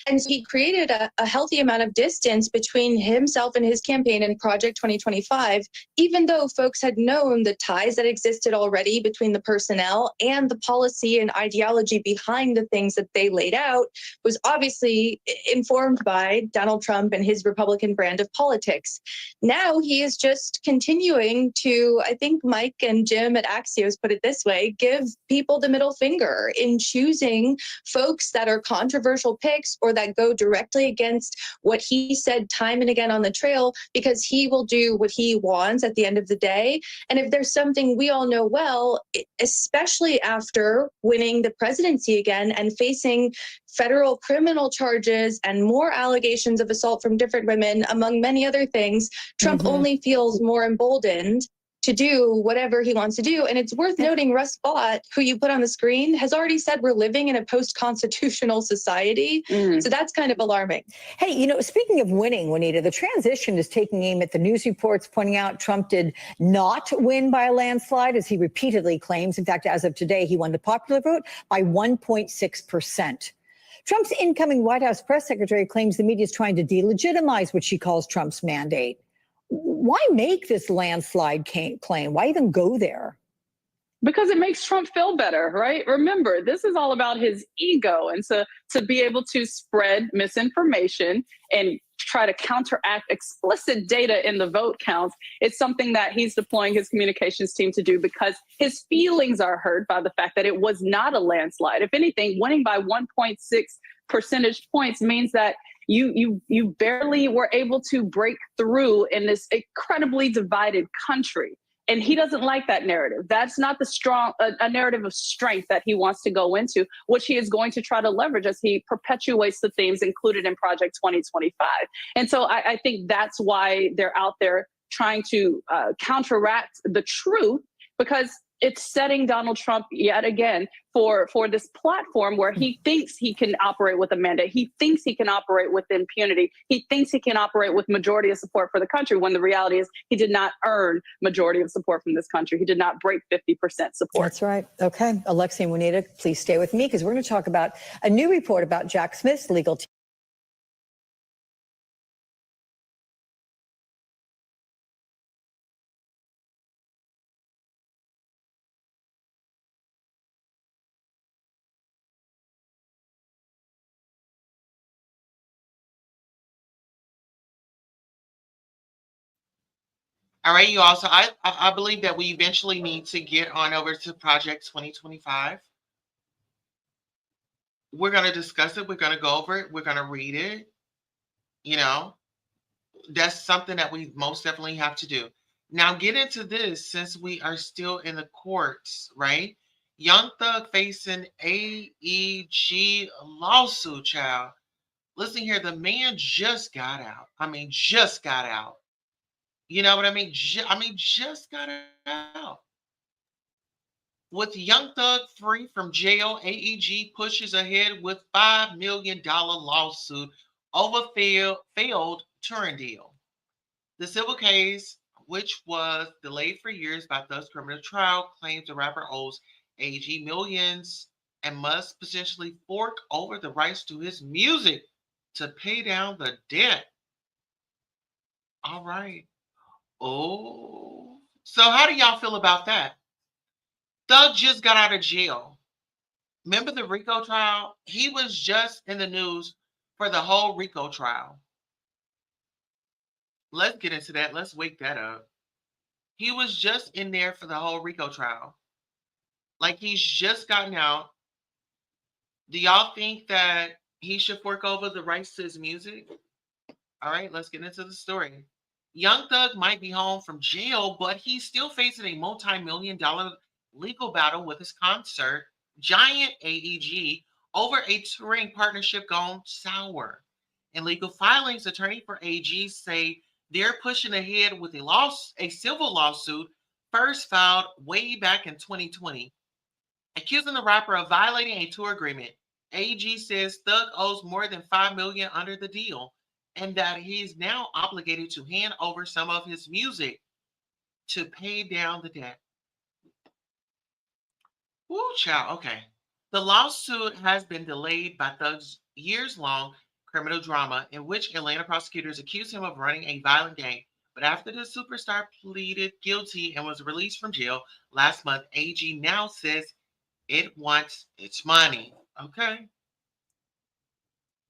And so he created a healthy amount of distance between himself and his campaign and Project 2025, even though folks had known the ties that existed already between the personnel and the policy and ideology behind the things that they laid out was obviously informed by Donald Trump and his Republican brand of politics. Now he is just continuing to, I think Mike and Jim at Axios put it this way, give people the middle finger in choosing folks that are controversial picks or or that go directly against what he said time and again on the trail, because he will do what he wants at the end of the day. And if there's something we all know well, especially after winning the presidency again and facing federal criminal charges and more allegations of assault from different women, among many other things, Trump only feels more emboldened to do whatever he wants to do. And it's worth noting Russ Bott, who you put on the screen, has already said we're living in a post-constitutional society. So that's kind of alarming. Hey, you know, speaking of winning, Juanita, the transition is taking aim at the news reports pointing out Trump did not win by a landslide, as he repeatedly claims. In fact, as of today, he won the popular vote by 1.6%. Trump's incoming White House press secretary claims the media is trying to delegitimize what she calls Trump's mandate. Why make this landslide claim? Why even go there? Because it makes Trump feel better, right? Remember, this is all about his ego. And so to be able to spread misinformation and try to counteract explicit data in the vote counts, it's something that he's deploying his communications team to do, because his feelings are hurt by the fact that it was not a landslide. If anything, winning by 1.6 percentage points means that you barely were able to break through in this incredibly divided country. And he doesn't like that narrative. That's not a narrative of strength that he wants to go into, which he is going to try to leverage as he perpetuates the themes included in Project 2025. And so I think that's why they're out there trying to counteract the truth, because it's setting Donald Trump yet again for this platform where he thinks he can operate with a mandate. He thinks he can operate with impunity. He thinks he can operate with majority of support for the country, when the reality is he did not earn majority of support from this country. He did not break 50% support. That's right. Okay. Alexei and Juanita, please stay with me, because we're going to talk about a new report about Jack Smith's legal team. All right, you all. So I believe that we eventually need to get on over to Project 2025. We're going to discuss it. We're going to go over it. We're going to read it. You know, that's something that we most definitely have to do. Now, get into this, since we are still in the courts, right? Young Thug facing AEG lawsuit, child. Listen here, the man just got out. I mean, just got out. You know what I mean? Just got out. With Young Thug free from jail, AEG pushes ahead with $5 million lawsuit over failed touring deal. The civil case, which was delayed for years by Thug's criminal trial, claims the rapper owes AEG millions and must potentially fork over the rights to his music to pay down the debt. All right. Oh, so how do y'all feel about that? Thug just got out of jail. Remember the RICO trial? He was just in the news for the whole RICO trial. Let's get into that. Let's wake that up. He was just in there for the whole RICO trial. Like, he's just gotten out. Do y'all think that he should fork over the rights to his music? All right, let's get into the story. Young Thug might be home from jail, but he's still facing a multi-million-dollar legal battle with his concert giant AEG over a touring partnership gone sour. In legal filings, attorney for AEG say they're pushing ahead with a civil lawsuit first filed way back in 2020, accusing the rapper of violating a tour agreement. AEG says Thug owes more than $5 million under the deal, and that he's now obligated to hand over some of his music to pay down the debt. Woo, child. Okay. The lawsuit has been delayed by Thug's years-long criminal drama, in which Atlanta prosecutors accused him of running a violent gang. But after the superstar pleaded guilty and was released from jail last month, AG now says it wants its money. Okay.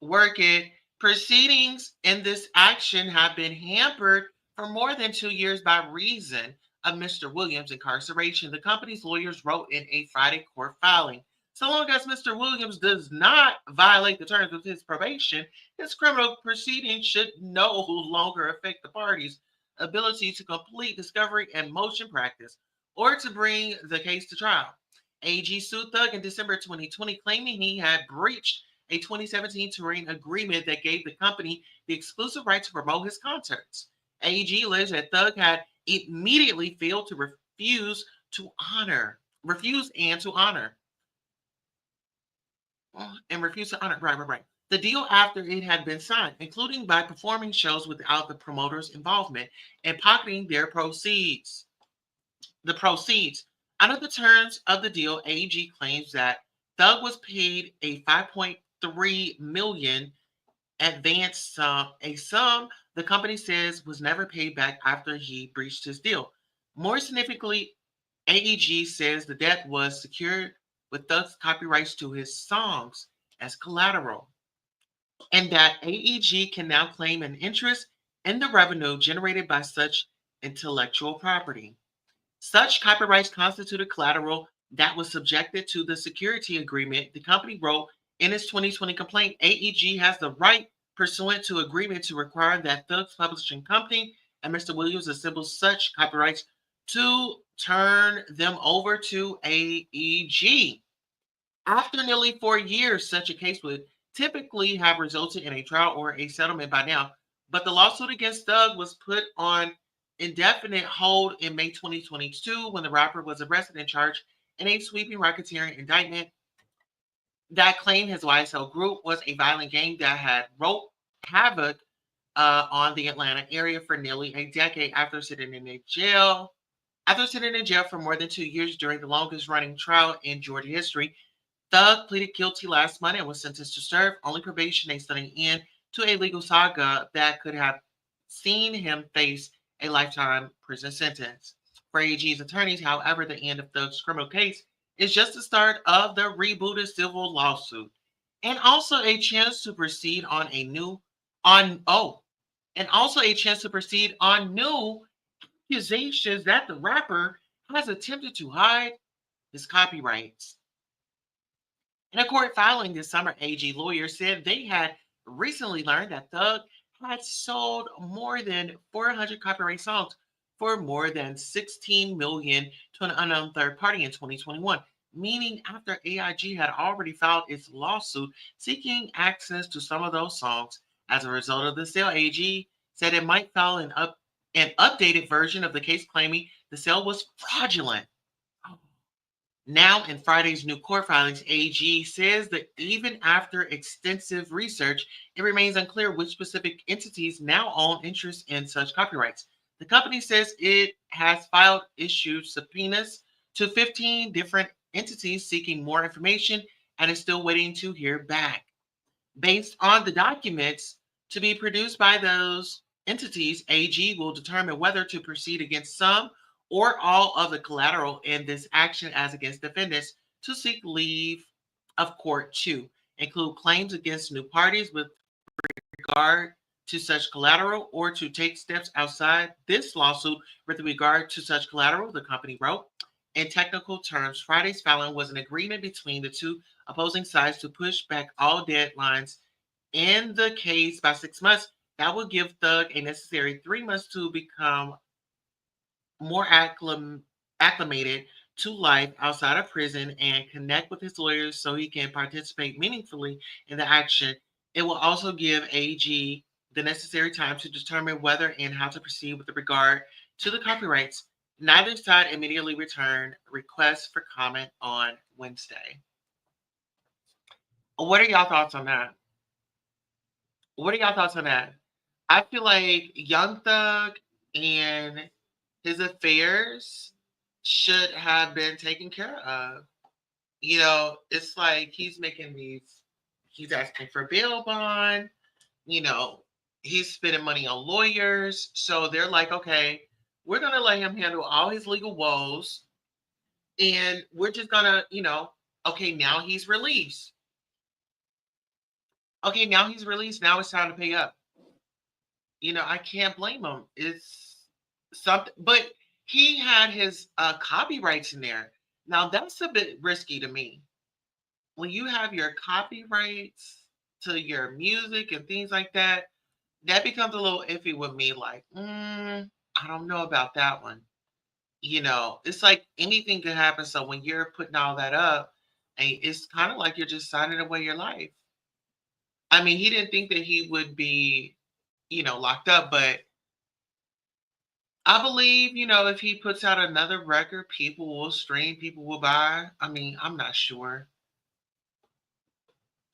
Work it. Proceedings in this action have been hampered for more than 2 years by reason of Mr. Williams' incarceration, the company's lawyers wrote in a Friday court filing. So long as Mr. Williams does not violate the terms of his probation, his criminal proceedings should no longer affect the parties' ability to complete discovery and motion practice or to bring the case to trial. AG sued Thug in December 2020, claiming he had breached a 2017 touring agreement that gave the company the exclusive right to promote his concerts. AG alleged that Thug had immediately failed to refuse and to honor right. The deal after it had been signed, including by performing shows without the promoter's involvement and pocketing their proceeds. The proceeds. Under the terms of the deal, AEG claims that Thug was paid a 5.3 million advance sum, a sum the company says was never paid back after he breached his deal. More significantly, AEG says the debt was secured with Thug's copyrights to his songs as collateral, and that AEG can now claim an interest in the revenue generated by such intellectual property. Such copyrights constituted collateral that was subjected to the security agreement. The company wrote in its 2020 complaint, AEG has the right, pursuant to agreement, to require that Thug's publishing company and Mr. Williams assemble such copyrights to turn them over to AEG. After nearly 4 years, such a case would typically have resulted in a trial or a settlement by now, but the lawsuit against Thug was put on indefinite hold in May 2022 when the rapper was arrested and charged in a sweeping racketeering indictment that claimed his YSL group was a violent gang that had wrought havoc on the Atlanta area for nearly a decade. After sitting in jail for more than 2 years during the longest running trial in Georgia history, Thug pleaded guilty last month and was sentenced to serve only probation, a stunning end to a legal saga that could have seen him face a lifetime prison sentence. For AG's attorneys, however, the end of Thug's criminal case is just the start of the rebooted civil lawsuit, and also a chance to proceed on new accusations that the rapper has attempted to hide his copyrights. In a court filing this summer, AG lawyers said they had recently learned that Thug had sold more than 400 copyright songs for more than $16 million to an unknown third party in 2021, meaning after AIG had already filed its lawsuit seeking access to some of those songs. As a result of the sale, AG said it might file an updated version of the case claiming the sale was fraudulent. Now, in Friday's new court filings, AG says that even after extensive research, it remains unclear which specific entities now own interest in such copyrights. The company says it has issued subpoenas to 15 different entities seeking more information and is still waiting to hear back. Based on the documents to be produced by those entities, AG will determine whether to proceed against some or all of the collateral in this action as against defendants to seek leave of court to include claims against new parties with regard to such collateral or to take steps outside this lawsuit with regard to such collateral, the company wrote. In technical terms, Friday's filing was an agreement between the two opposing sides to push back all deadlines in the case by 6 months. That would give Thug a necessary 3 months to become more acclimated to life outside of prison and connect with his lawyers so he can participate meaningfully in the action. It will also give AG the necessary time to determine whether and how to proceed with regard to the copyrights. Neither side immediately returned requests for comment on Wednesday. What are y'all thoughts on that? I feel like Young Thug and his affairs should have been taken care of. It's like he's asking for bail bond, he's spending money on lawyers. So they're like, okay, we're going to let him handle all his legal woes. And we're just going to, okay, now he's released. Now it's time to pay up. I can't blame him. It's something, but he had his copyrights in there. Now that's a bit risky to me. when you have your copyrights to your music and things like that, that becomes a little iffy with me. Like, I don't know about that one. It's like anything could happen. So when you're putting all that up, and it's kind of like you're just signing away your life. I mean, he didn't think that he would be, locked up, but I believe, if he puts out another record, people will stream, people will buy. I mean, I'm not sure.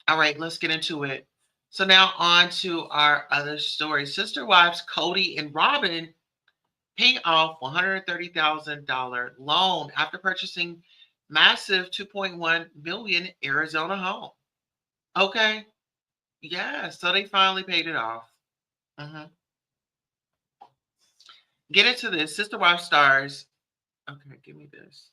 All right, let's get into it. So now on to our other story. Sister wives Cody and Robin pay off $130,000 loan after purchasing massive 2.1 million Arizona home. Okay. Yeah, so they finally paid it off. Mhm. Get into this. Sister wife stars. Okay, give me this.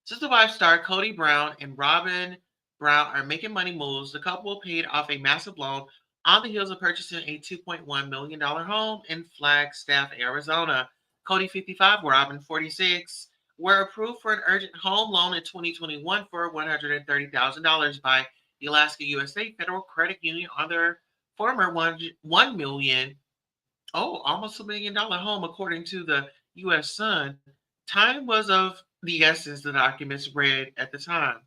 Sister wife star Cody Brown and Robin Brown are making money moves. The couple paid off a massive loan on the heels of purchasing a $2.1 million home in Flagstaff, Arizona. Cody, 55, Robin, 46, were approved for an urgent home loan in 2021 for $130,000 by the Alaska USA Federal Credit Union on their former $1 million, almost $1 million home, according to the U.S. Sun. Time was of the essence, the documents read at the time.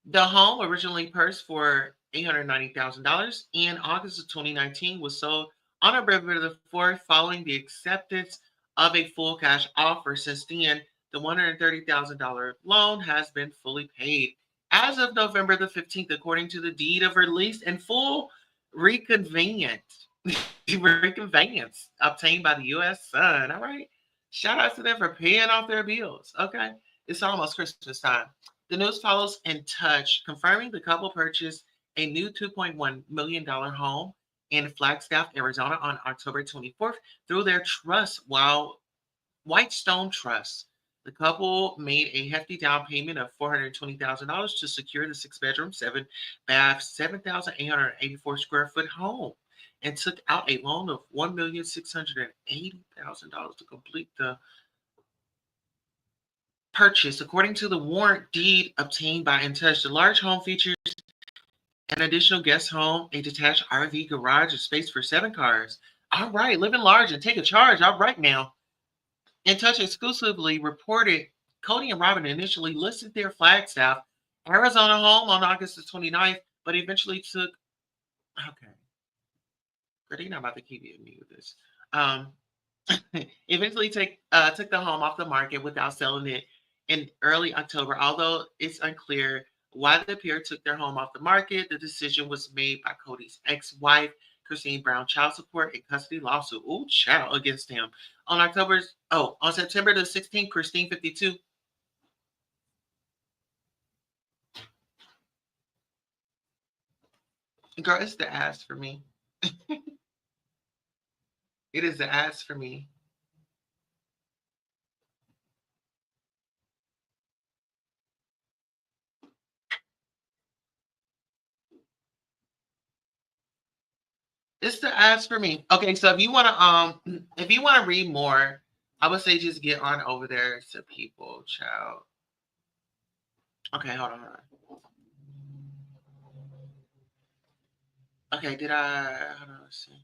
The home, originally purchased for $890,000 in August of 2019, was sold on November the 4th following the acceptance of a full cash offer. Since then, the $130,000 loan has been fully paid. As of November the 15th, according to the deed of release and full reconveyance, reconveyance obtained by the U.S. Sun. All right. Shout out to them for paying off their bills. Okay. It's almost Christmas time. The news follows in touch, confirming the couple purchased a new $2.1 million home in Flagstaff, Arizona on October 24th through their trust, Whitestone Trust. The couple made a hefty down payment of $420,000 to secure the 6-bedroom, 7-bath, 7,884 square foot home and took out a loan of $1,680,000 to complete the purchase. According to the warrant deed obtained by InTouch, the large home features an additional guest home, a detached RV garage, and space for 7 cars. All right, living large and take a charge. All right now. InTouch exclusively reported Cody and Robin initially listed their Flagstaff, Arizona home on August the 29th, but eventually took, okay, they're not about to keep me with this. Eventually took the home off the market without selling it in early October. Although it's unclear why the pair took their home off the market, the decision was made by Cody's ex-wife, Christine Brown, child support and custody lawsuit. Ooh, child against him. On September the 16th, Christine, 52. Girl, it's the ass for me. It is the ass for me. It's the ads for me. Okay, so if you wanna read more, I would say just get on over there to people, child. Okay, hold on. Okay, did I hold on, let's see.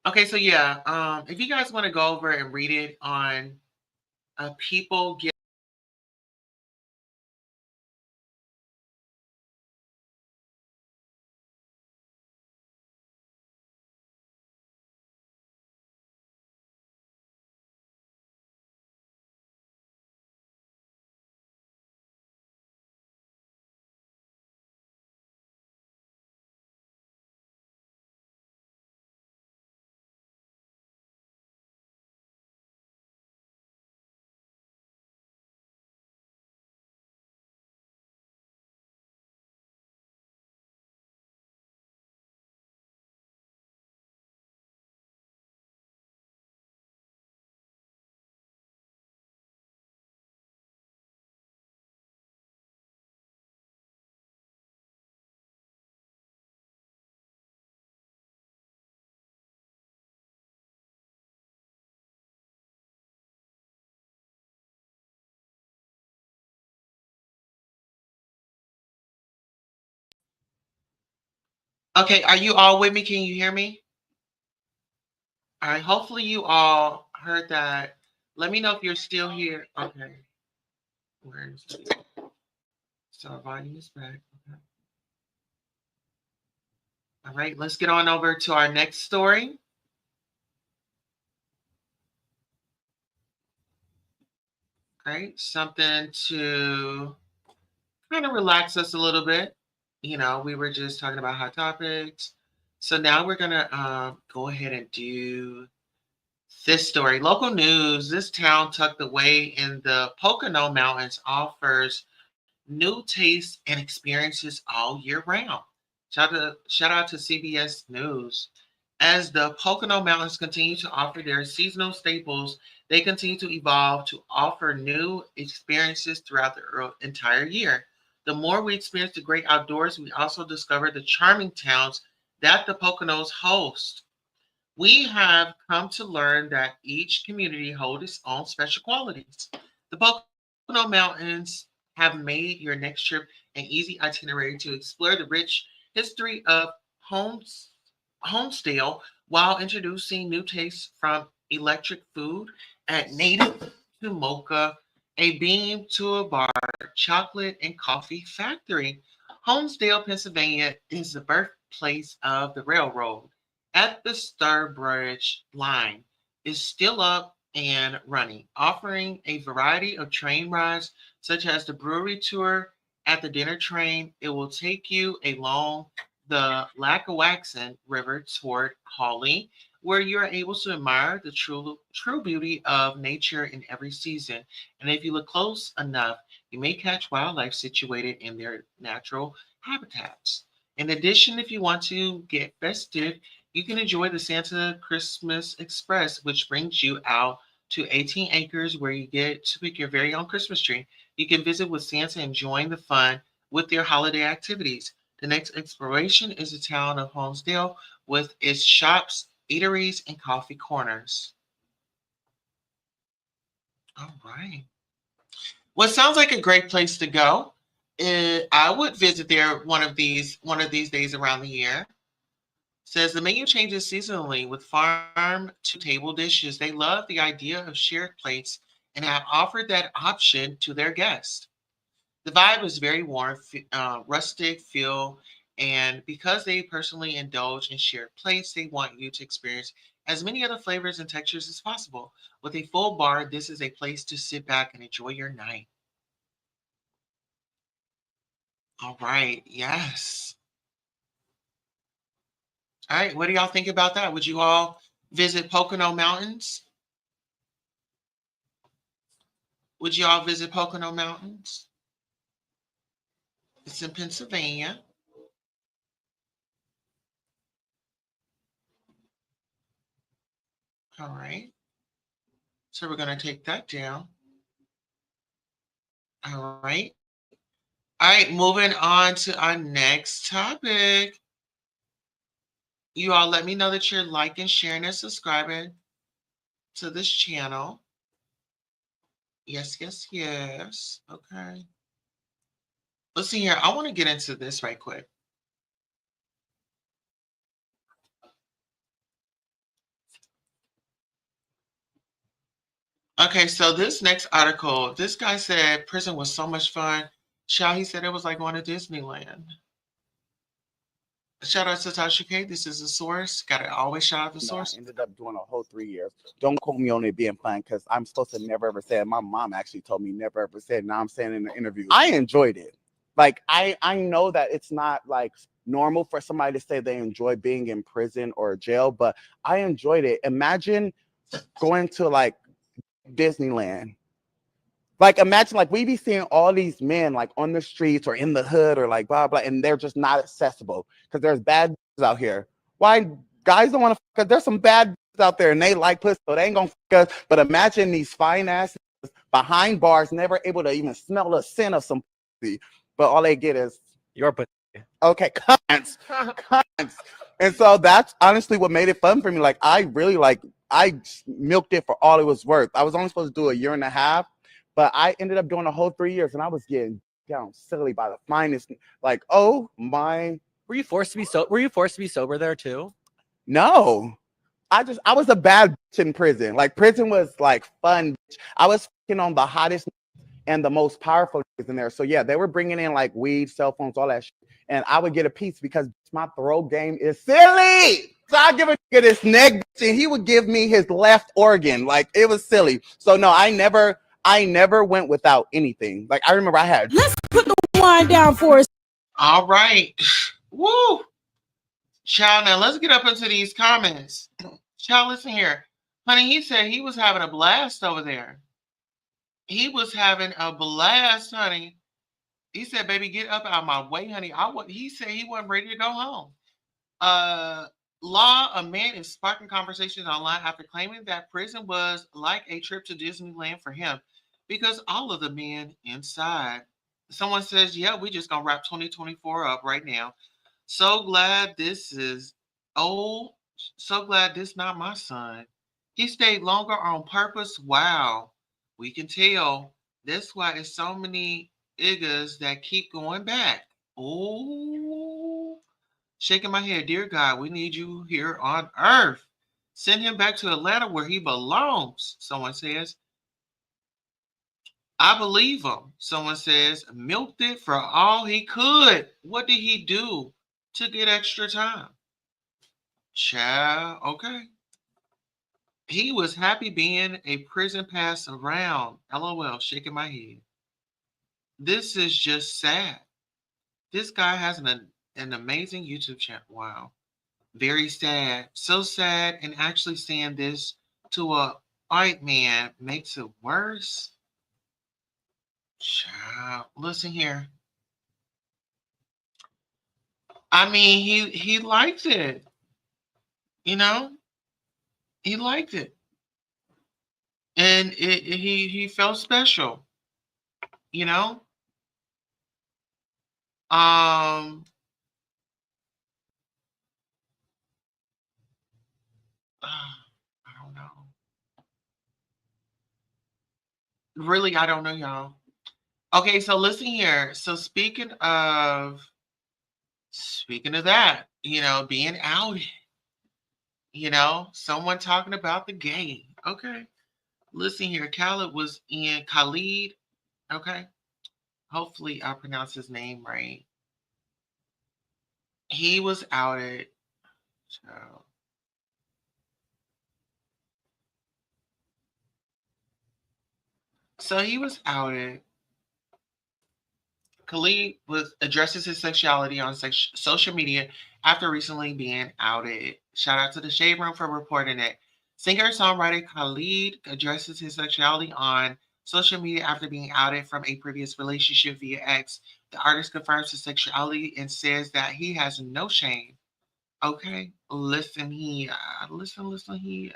Okay, so yeah, if you guys want to go over and read it on people get Okay, are you all with me? Can you hear me? All right, hopefully you all heard that. Let me know if you're still here. Okay. Where is it? So our volume is back. Okay. All right, let's get on over to our next story. Right, something to kind of relax us a little bit. You know, we were just talking about hot topics. So now we're going to go ahead and do this story. Local news: this town tucked away in the Pocono Mountains offers new tastes and experiences all year round. Shout out to CBS News. As the Pocono Mountains continue to offer their seasonal staples, they continue to evolve to offer new experiences throughout the entire year. The more we experience the great outdoors, we also discover the charming towns that the Poconos host. We have come to learn that each community holds its own special qualities. The Pocono Mountains have made your next trip an easy itinerary to explore the rich history of Homestale while introducing new tastes from electric food at native to mocha, a bean to a bar, chocolate and coffee factory. Homestale, Pennsylvania is the birthplace of the railroad. At the Sturbridge line is still up and running, offering a variety of train rides such as the brewery tour. At the dinner train, it will take you along the Lackawaxen River toward Hawley, where you are able to admire the true beauty of nature in every season. And if you look close enough, you may catch wildlife situated in their natural habitats. In addition, if you want to get festive, you can enjoy the Santa Christmas Express, which brings you out to 18 acres where you get to pick your very own Christmas tree. You can visit with Santa and join the fun with their holiday activities. The next exploration is the town of Holmesdale with its shops, eateries, and coffee corners. All right. Well, it sounds like a great place to go. I would visit there one of these days around the year. Says the menu changes seasonally with farm to table dishes. They love the idea of shared plates and have offered that option to their guests. The vibe is very warm, rustic feel, and because they personally indulge in shared plates, they want you to experience as many other flavors and textures as possible. With a full bar, this is a place to sit back and enjoy your night. All right, yes. All right, what do y'all think about that? Would you all visit Pocono Mountains? Would you all visit Pocono Mountains? It's in Pennsylvania. All right. So we're going to take that down. All right. All right, moving on to our next topic. You all let me know that you're liking, sharing, and subscribing to this channel. Yes, yes, yes. Okay. Listen here, I want to get into this right quick. Okay, so this next article, this guy said prison was so much fun. He said it was like going to Disneyland. Shout out to Tasha K. This is the source. Gotta always shout out the source. I ended up doing a whole 3 years. Don't quote me on it being fun because I'm supposed to never ever say it. My mom actually told me never ever said. Now I'm saying in the interview. I enjoyed it. Like I know that it's not like normal for somebody to say they enjoy being in prison or jail, but I enjoyed it. Imagine going to like Disneyland. Like imagine like we be seeing all these men like on the streets or in the hood or like blah blah, and they're just not accessible because there's bad out here. Why guys don't want to fuck us? There's some bad out there and they like pussy, so they ain't gonna fuck us. But imagine these fine asses behind bars, never able to even smell the scent of some pussy, but all they get is your pussy. Okay, cunts. And so that's honestly what made it fun for me. Like I really I milked it for all it was worth. I was only supposed to do a year and a half. But I ended up doing a whole 3 years and I was getting down silly by the finest. Like, oh my Were you forced to be sober there too? No. I was a bad bitch in prison. Like prison was like fun. I was fucking on the hottest and the most powerful in there. So yeah, they were bringing in like weed, cell phones, all that shit. And I would get a piece because my throw game is silly. So I give a nigga this neck and he would give me his left organ. Like it was silly. So no, I never went without anything. Like I remember I had. Let's put the wine down for us. All right. Woo. Child, now let's get up into these comments. Child, listen here. Honey, he said he was having a blast over there. He was having a blast, honey. He said, baby, get up out of my way, honey. He said he wasn't ready to go home. Law, a man is sparking conversations online after claiming that prison was like a trip to Disneyland for him because all of the men inside. Someone says, yeah, we just gonna wrap 2024 up right now. So glad this not my son. He stayed longer on purpose. Wow. We can tell. That's why it's so many niggas that keep going back. Oh, shaking my head. Dear God, we need you here on earth. Send him back to Atlanta where he belongs, someone says. I believe him, someone says. Milked it for all he could. What did he do to get extra time? Child, okay. He was happy being a prison pass around. LOL, shaking my head. This is just sad. This guy has an amazing YouTube channel. Wow. Very sad. So sad. And actually saying this to a white man makes it worse. Child, listen here. I mean, he liked it. You know? He liked it. And he felt special. You know? I don't know. Really, I don't know, y'all. Okay, so listen here. So speaking of that, being outed, someone talking about the game. Okay. Listen here. Khalid. Okay. Hopefully I pronounced his name right. He was outed. So he was outed. Khalid addresses his sexuality on social media after recently being outed. Shout out to the Shade Room for reporting it. Singer-songwriter Khalid addresses his sexuality on social media after being outed from a previous relationship via X. The artist confirms his sexuality and says that he has no shame. Okay, listen here. Listen here.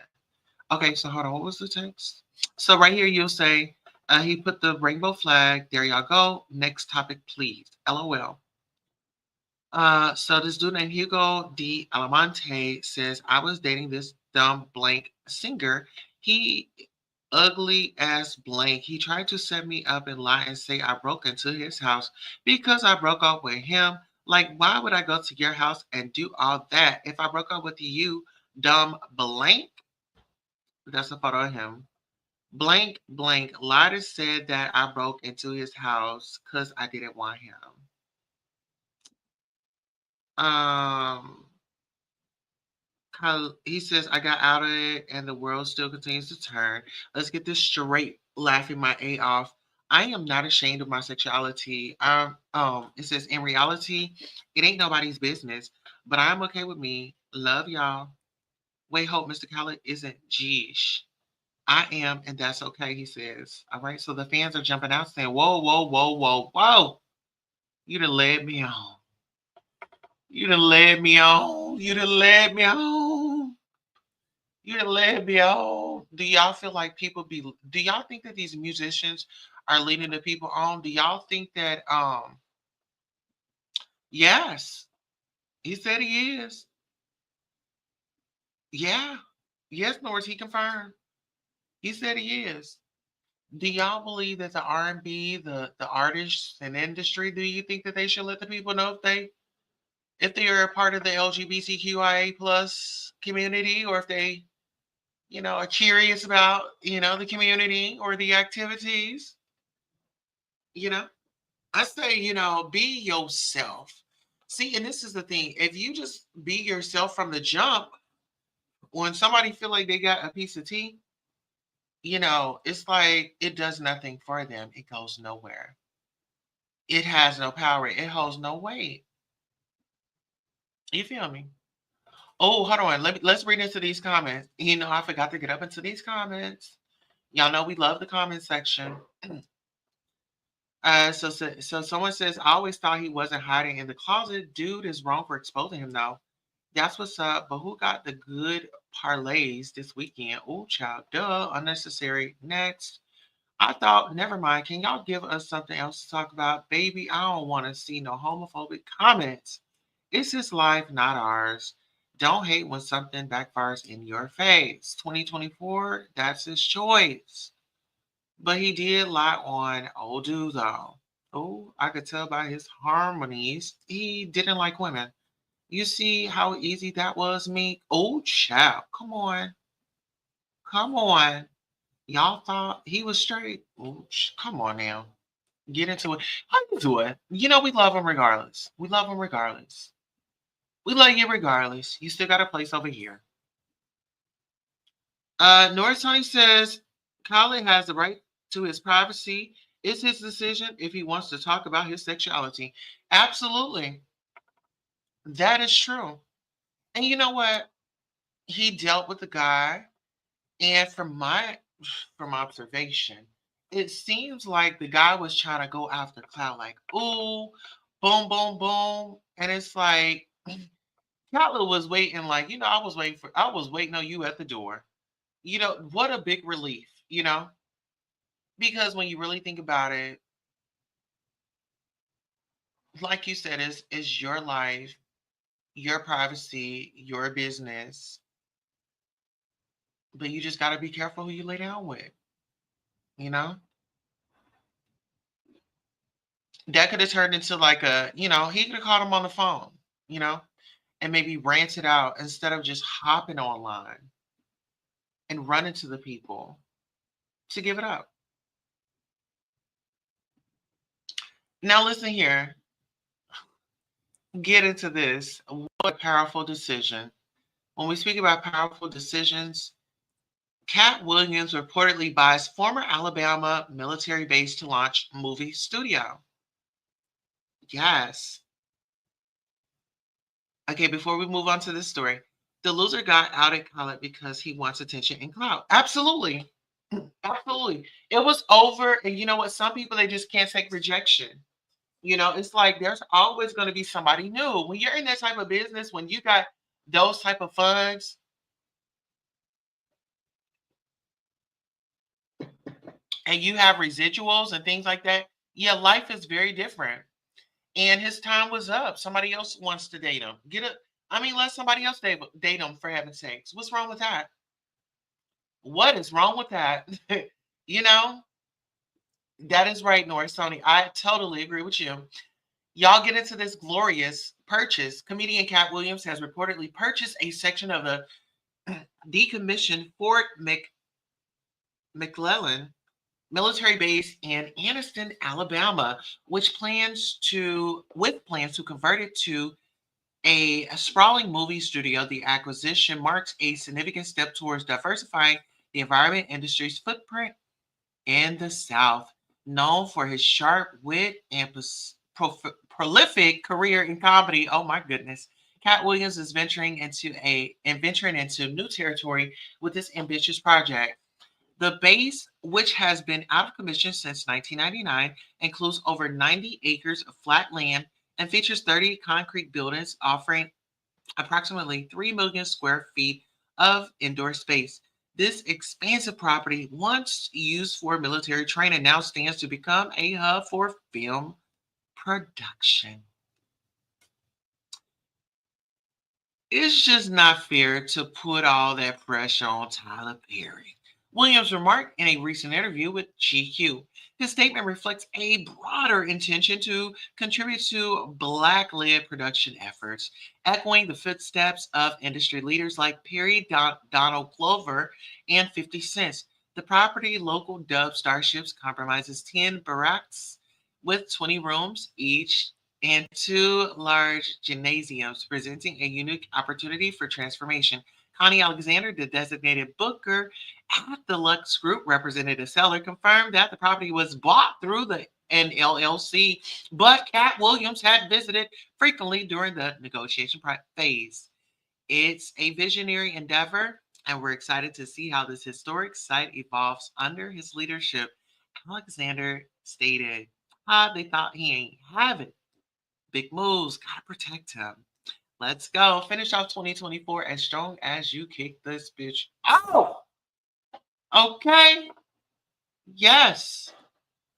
Okay, so hold on. What was the text? So right here, you'll say, he put the rainbow flag. There y'all go. Next topic, please. LOL. So this dude named Hugo D. Alamonte says, I was dating this dumb blank singer. He ugly ass blank. He tried to set me up and lie and say I broke into his house because I broke up with him. Like, why would I go to your house and do all that if I broke up with you, dumb blank? That's a photo of him. Blank, blank, lied and said that I broke into his house because I didn't want him. He says, I got out of it and the world still continues to turn. Let's get this straight, laughing my A off. I am not ashamed of my sexuality. It says, in reality, it ain't nobody's business, but I'm okay with me. Love y'all. Wait, hope Mr. Khaled isn't Jeesh. I am, and that's okay, he says. All right, so the fans are jumping out saying, whoa, whoa, whoa, whoa, whoa. You done led me on. You done led me on. You done led me on. You done led me on. Do y'all feel like do y'all think that these musicians are leading the people on? Do y'all think that, yes, he said he is. Yeah. Yes, Norris, he confirmed. He said he is. Do y'all believe that the R&B, the artists and industry, do you think that they should let the people know if they are a part of the LGBTQIA plus community, or if they, are curious about, the community or the activities, you know, I say, be yourself. See, and this is the thing. If you just be yourself from the jump, when somebody feel like they got a piece of tea, it's like it does nothing for them. It goes nowhere. It has no power. It holds no weight. You feel me? Oh, hold on. Let's read into these comments. I forgot to get up into these comments. Y'all know we love the comment section. So someone says, I always thought he wasn't hiding in the closet. Dude is wrong for exposing him though. That's what's up. But who got the good parlays this weekend? Oh, child, duh, unnecessary. Next. I thought, never mind. Can y'all give us something else to talk about? Baby, I don't want to see no homophobic comments. It's his life, not ours. Don't hate when something backfires in your face. 2024, that's his choice. But he did lie on old dude though. Oh, I could tell by his harmonies he didn't like women. You see how easy that was, me? Oh, child, come on. Come on. Y'all thought he was straight? Oh, come on now. Get into it. How you do it? We love him regardless. We love him regardless. We love you regardless. You still got a place over here. Norris Tony says Khaled has the right to his privacy. It's his decision if he wants to talk about his sexuality. Absolutely. That is true. And you know what? He dealt with the guy, and from observation, it seems like the guy was trying to go after Cloud, like, ooh, boom, boom, boom. And it's like Khaled was waiting, like, I was waiting on you at the door. What a big relief, because when you really think about it, like you said, is your life, your privacy, your business. But you just got to be careful who you lay down with, you know? That could have turned into like he could have called him on the phone, and maybe ranted out instead of just hopping online and running to the people to give it up. Now, listen here. Get into this. What a powerful decision. When we speak about powerful decisions, Cat Williams reportedly buys former Alabama military base to launch movie studio. Yes. Okay, before we move on to this story, the loser got out at Khaled because he wants attention and clout. Absolutely. Absolutely. It was over. And you know what? Some people, they just can't take rejection. It's like there's always going to be somebody new. When you're in that type of business, when you got those type of funds, and you have residuals and things like that, yeah, life is very different. And his time was up. Somebody else wants to date him. Let somebody else date him, for heaven's sakes. What's wrong with that? What is wrong with that? you know, that is right, Norris Tony. I totally agree with you. Y'all get into this glorious purchase. Comedian Cat Williams has reportedly purchased a section of the decommissioned Fort McClellan military base in Anniston, Alabama, with plans to convert it to a sprawling movie studio. The acquisition marks a significant step towards diversifying the environment industry's footprint in the South. Known for his sharp wit and prolific career in comedy, oh my goodness, Cat Williams is venturing into new territory with this ambitious project. The base, which has been out of commission since 1999, includes over 90 acres of flat land and features 30 concrete buildings offering approximately 3 million square feet of indoor space. This expansive property, once used for military training, now stands to become a hub for film production. It's just not fair to put all that pressure on Tyler Perry, Williams remarked in a recent interview with GQ. His statement reflects a broader intention to contribute to Black-led production efforts, echoing the footsteps of industry leaders like Perry Donald Glover and 50 Cent. The property, local dubbed Starships, comprises 10 barracks with 20 rooms each and 2 large gymnasiums, presenting a unique opportunity for transformation. Connie Alexander, the designated booker at the Lux Group, representative seller, confirmed that the property was bought through an LLC, but Cat Williams had visited frequently during the negotiation phase. It's a visionary endeavor, and we're excited to see how this historic site evolves under his leadership, Alexander stated. They thought he ain't have it. Big moves, gotta protect him. Let's go. Finish off 2024 as strong as you kick this bitch out. Okay. Yes.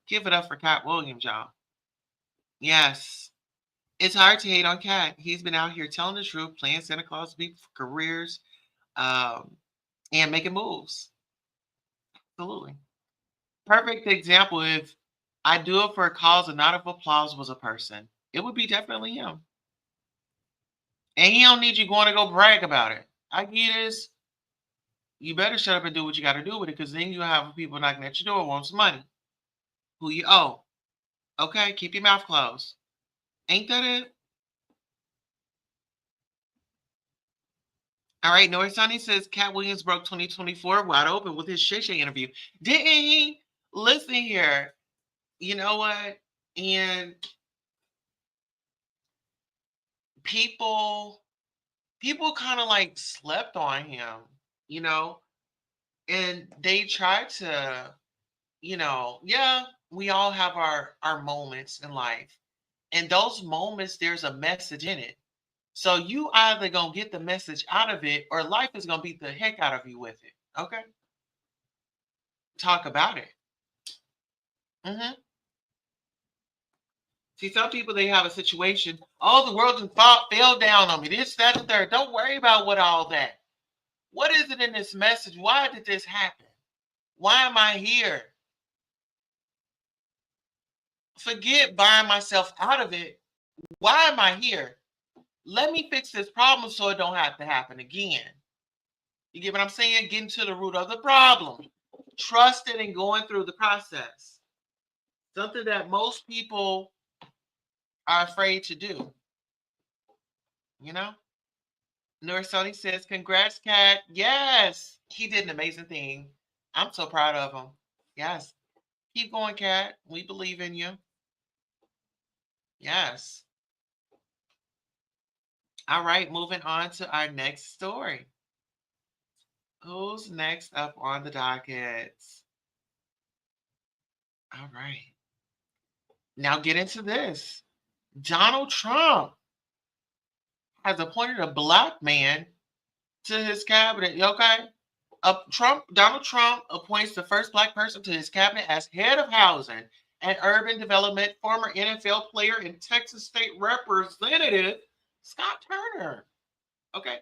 Give it up for Cat Williams, y'all. Yes. It's hard to hate on Cat. He's been out here telling the truth, playing Santa Claus people for careers, and making moves. Absolutely. Perfect example if I do it for a cause and not of applause was a person, it would be definitely him. And he don't need you going to go brag about it. I get this. You better shut up and do what you got to do with it, because then you have people knocking at your door want some money. Who you owe. Okay, keep your mouth closed. Ain't that it? All right, North Sunny says Cat Williams broke 2024 wide open with his Shay Shay interview. Didn't he? Listen here. You know what? And people kind of like slept on him, you know, and they tried to, yeah, we all have our moments in life, and those moments, there's a message in it. So you either gonna get the message out of it, or life is gonna beat the heck out of you with it. Okay, talk about it. See, some people, they have a situation. Oh, the world fell down on me. This, that, and third. Don't worry about what all that. What is it in this message? Why did this happen? Why am I here? Forget buying myself out of it. Why am I here? Let me fix this problem so it don't have to happen again. You get what I'm saying? Getting to the root of the problem. Trusting and going through the process. Something that most people are afraid to do. You know? North Sony says, congrats, Cat. Yes, he did an amazing thing. I'm so proud of him. Yes. Keep going, Cat. We believe in you. Yes. All right, moving on to our next story. Who's next up on the docket? All right. Now get into this. Donald Trump has appointed a Black man to his cabinet. Okay? Donald Trump appoints the first Black person to his cabinet as head of housing and urban development, former NFL player and Texas state representative Scott Turner. Okay.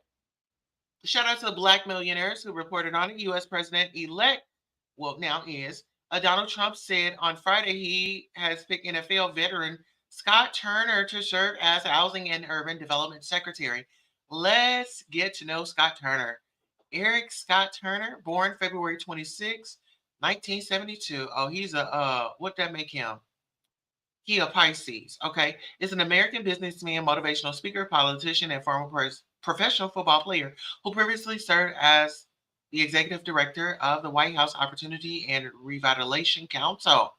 Shout out to the Black millionaires who reported on it. U.S. President-elect, well, now is, Donald Trump said on Friday he has picked NFL veteran Scott Turner to serve as Housing and Urban Development Secretary. Let's get to know Scott Turner. Eric Scott Turner, born February 26, 1972. Oh, he's what that make him? He a Pisces, okay? Is an American businessman, motivational speaker, politician, and former professional football player who previously served as the executive director of the White House Opportunity and Revitalization Council.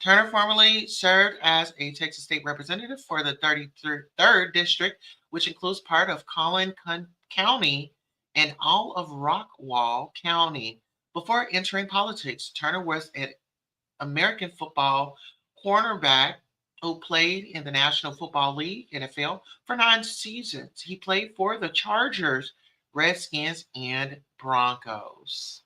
Turner formerly served as a Texas state representative for the 33rd District, which includes part of Collin County and all of Rockwall County. Before entering politics, Turner was an American football cornerback who played in the National Football League, NFL, for 9 seasons. He played for the Chargers, Redskins, and Broncos.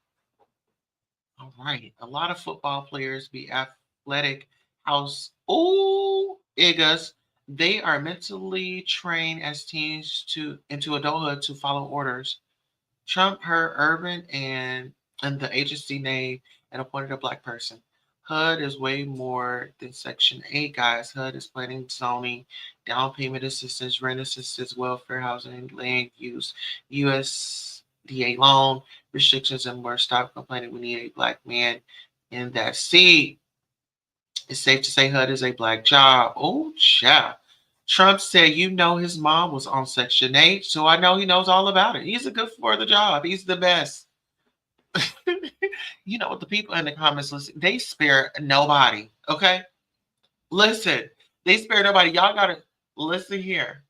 All right. A lot of football players be athletic house. Oh, Igas. They are mentally trained as teens into adulthood to follow orders. Trump, her urban, and the agency named and appointed a Black person. HUD is way more than Section 8, guys. HUD is planning, zoning, down payment assistance, rent assistance, welfare, housing, land use, USDA loan, restrictions, and more. Stop complaining. We need a black man in that seat. It's safe to say HUD is a black job. Oh, yeah. Trump said, his mom was on Section 8, so I know he knows all about it. He's a good for the job. He's the best. You know what, the people in the comments, listen, they spare nobody, okay? Listen, they spare nobody. Y'all gotta listen here.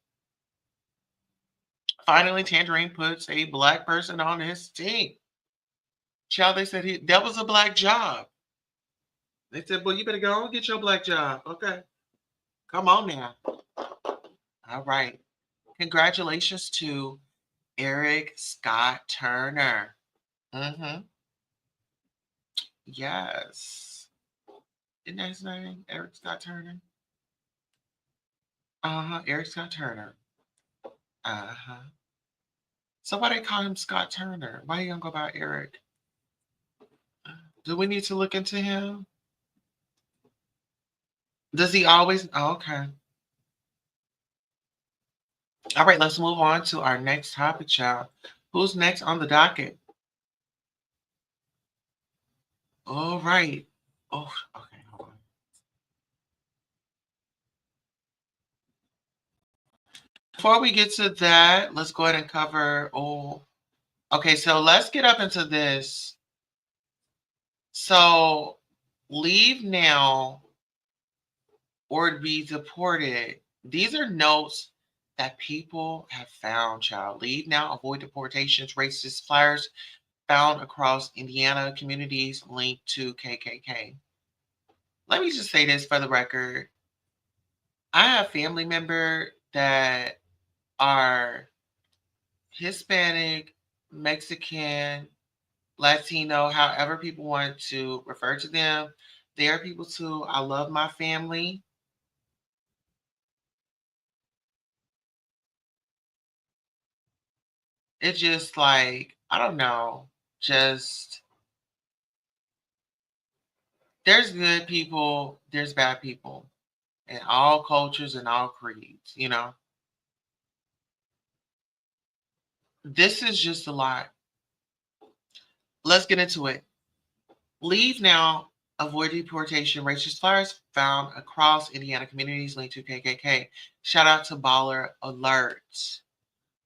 Finally, Tangerine puts a black person on his team. Child, they said that was a black job. They said, well, you better go and get your black job. Okay. Come on now. All right. Congratulations to Eric Scott Turner. Mm-hmm. Yes. Isn't that his name? Eric Scott Turner? Uh-huh. Eric Scott Turner. Uh-huh. So why they call him Scott Turner? Why you gonna go by Eric? Do we need to look into him? Does he always? Oh, okay. All right, let's move on to our next topic, child. Who's next on the docket? All right. Oh, okay. Hold on. Before we get to that, let's go ahead and cover. Oh, okay. So let's get up into this. So, leave now or be deported. These are notes that people have found, child. Leave now, avoid deportations, racist flyers found across Indiana communities linked to KKK. Let me just say this for the record. I have family members that are Hispanic, Mexican, Latino, however people want to refer to them. They are people too. I love my family. It's just like, I don't know, just there's good people, there's bad people in all cultures and all creeds, This is just a lot. Let's get into it. Leave now, avoid deportation, racist flyers found across Indiana communities linked to KKK. Shout out to Baller Alert.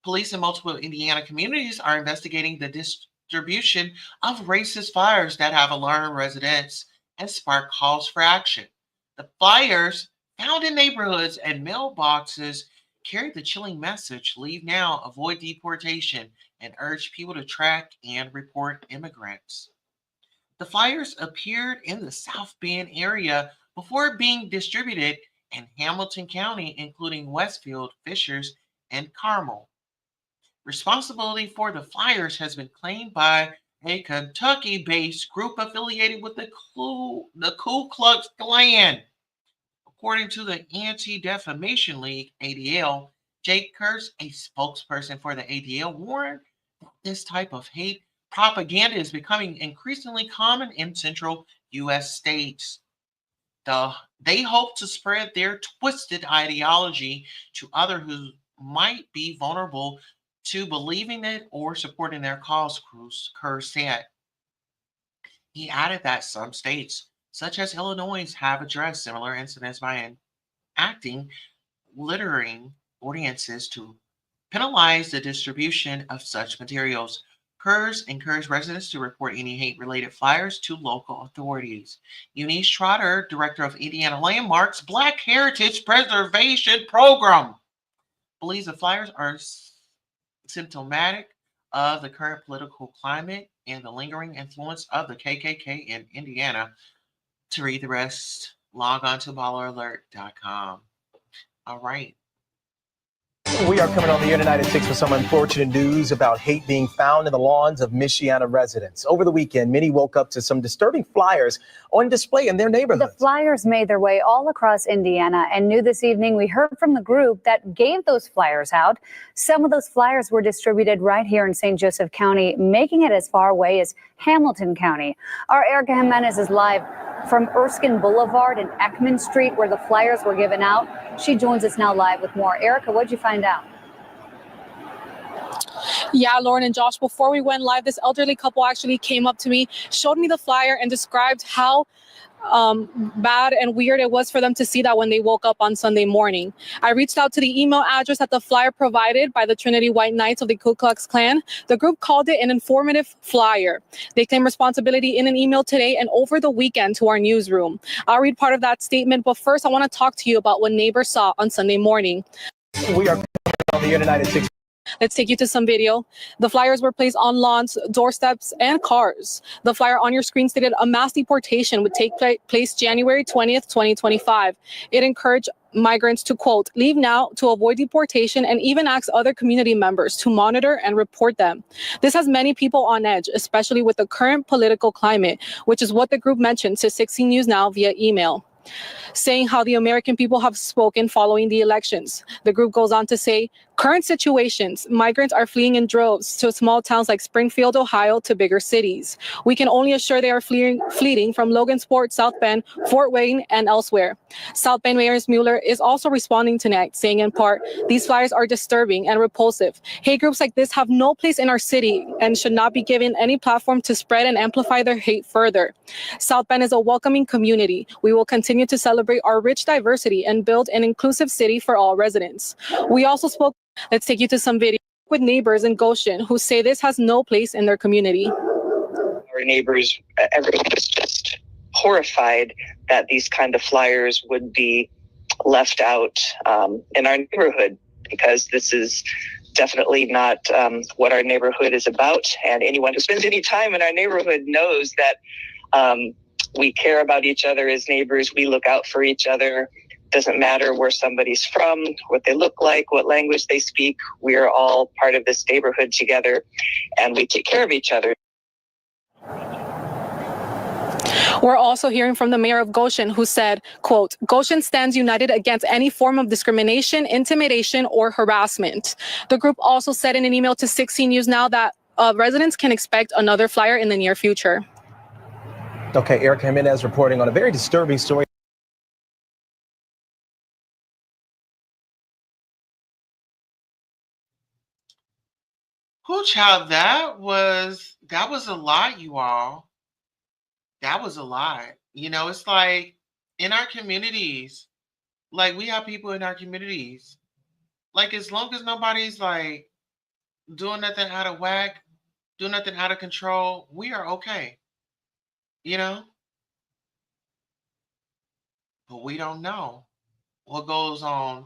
Police in multiple Indiana communities are investigating the distribution of racist flyers that have alarmed residents and sparked calls for action. The flyers found in neighborhoods and mailboxes carried the chilling message, leave now, avoid deportation, and urge people to track and report immigrants. The flyers appeared in the South Bend area before being distributed in Hamilton County, including Westfield, Fishers, and Carmel. Responsibility for the flyers has been claimed by a Kentucky-based group affiliated with the Ku Klux Klan. According to the Anti-Defamation League, ADL, Jake Kurtz, a spokesperson for the ADL, warned that this type of hate propaganda is becoming increasingly common in central U.S. states. They hope to spread their twisted ideology to others who might be vulnerable to believing it or supporting their cause, Kurtz said. He added that some states, such as Illinois, have addressed similar incidents by enacting littering ordinances to penalize the distribution of such materials. Kurtz encouraged residents to report any hate-related flyers to local authorities. Eunice Trotter, director of Indiana Landmarks Black Heritage Preservation Program, believes the flyers are symptomatic of the current political climate and the lingering influence of the KKK in Indiana. To read the rest, log on to balleralert.com. All right. We are coming on the internet at 6 with some unfortunate news about hate being found in the lawns of Michiana residents. Over the weekend, many woke up to some disturbing flyers on display in their neighborhoods. The flyers made their way all across Indiana, and new this evening, we heard from the group that gave those flyers out. Some of those flyers were distributed right here in St. Joseph County, making it as far away as Hamilton County. Our Erica Jimenez is live. from Erskine Boulevard and Ekman Street, where the flyers were given out. She joins us now live with more. Erica, what'd you find out? Yeah, Lauren and Josh, before we went live, this elderly couple actually came up to me, showed me the flyer, and described how bad and weird it was for them to see that when they woke up on Sunday morning. I reached out to the email address that the flyer provided by the Trinity White Knights of the Ku Klux Klan. The group called it an informative flyer. They claim responsibility in an email today and over the weekend to our newsroom. I'll read part of that statement, but first I want to talk to you about what neighbors saw on Sunday morning. We are on the United States. Let's take you to some video. The flyers were placed on lawns, doorsteps, and cars. The flyer on your screen stated a mass deportation would take place January 20th, 2025. It encouraged migrants to, quote, leave now to avoid deportation, and even asked other community members to monitor and report them. This has many people on edge, especially with the current political climate, which is what the group mentioned to 16 News Now via email, saying how the American people have spoken following the elections. The group goes on to say, current situations, migrants are fleeing in droves to small towns like Springfield, Ohio, to bigger cities. We can only assure they are fleeing from Logansport, South Bend, Fort Wayne, and elsewhere. South Bend Mayor Mueller is also responding tonight, saying in part, these flyers are disturbing and repulsive. Hate groups like this have no place in our city and should not be given any platform to spread and amplify their hate further. South Bend is a welcoming community. We will continue to celebrate our rich diversity and build an inclusive city for all residents. We also spoke. Let's take you to some video with neighbors in Goshen who say this has no place in their community. Our neighbors, everyone was just horrified that these kind of flyers would be left out in our neighborhood, because this is definitely not what our neighborhood is about. And anyone who spends any time in our neighborhood knows that we care about each other as neighbors. We look out for each other. Doesn't matter where somebody's from, what they look like, what language they speak. We're all part of this neighborhood together, and we take care of each other. We're also hearing from the mayor of Goshen, who said, quote, Goshen stands united against any form of discrimination, intimidation, or harassment. The group also said in an email to 16 News Now that residents can expect another flyer in the near future. Okay, Erica Jimenez reporting on a very disturbing story. Who child, that was a lot, you all. That was a lot. You know, it's like in our communities, like we have people in our communities. Like as long as nobody's like doing nothing out of whack, doing nothing out of control, we are okay. You know? But we don't know what goes on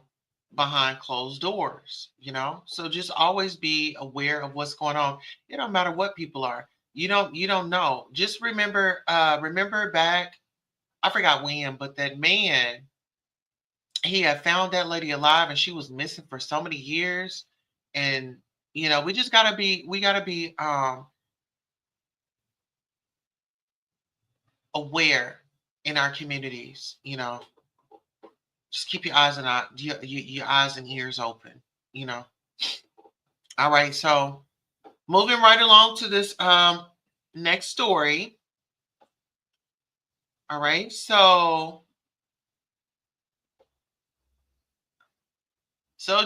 behind closed doors, you know? So just always be aware of what's going on. It don't matter what people are. You don't know. Just remember back, I forgot when, but that man, he had found that lady alive and she was missing for so many years. And you know, we gotta be aware in our communities, you know. Just keep your eyes and your eyes and ears open, you know. All right, so moving right along to this next story. All right, so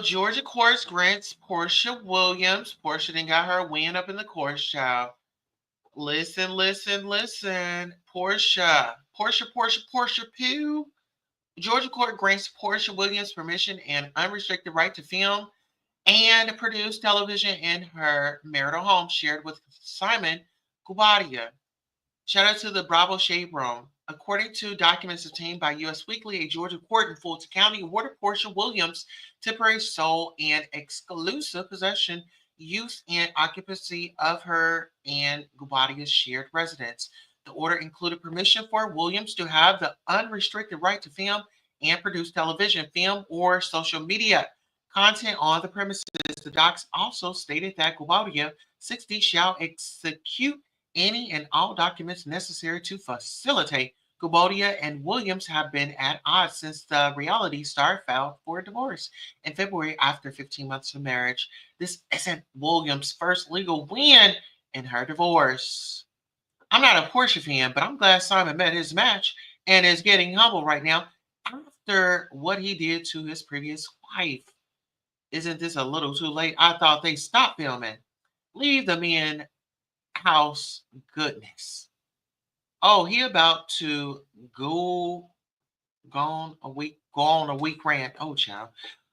Georgia courts grants Portia Williams. Portia didn't got her win up in the courts, child. Listen. Portia Pooh. Georgia court grants Portia Williams permission and unrestricted right to film and produce television in her marital home shared with Simon Gubadia. Shout out to the Bravo Shade Room. According to documents obtained by U.S. Weekly, a Georgia court in Fulton County awarded Portia Williams temporary sole and exclusive possession, use, and occupancy of her and Gubadia's shared residence. The order included permission for Williams to have the unrestricted right to film and produce television, film, or social media content on the premises. The docs also stated that Gubadia, 60, shall execute any and all documents necessary to facilitate. Gubadia and Williams have been at odds since the reality star filed for divorce in February after 15 months of marriage. This isn't Williams' first legal win in her divorce. I'm not a Portia fan, but I'm glad Simon met his match and is getting humble right now after what he did to his previous wife. Isn't this a little too late? I thought they stopped filming. Leave them in house goodness. Oh, he about to go on a week rant. Oh, child.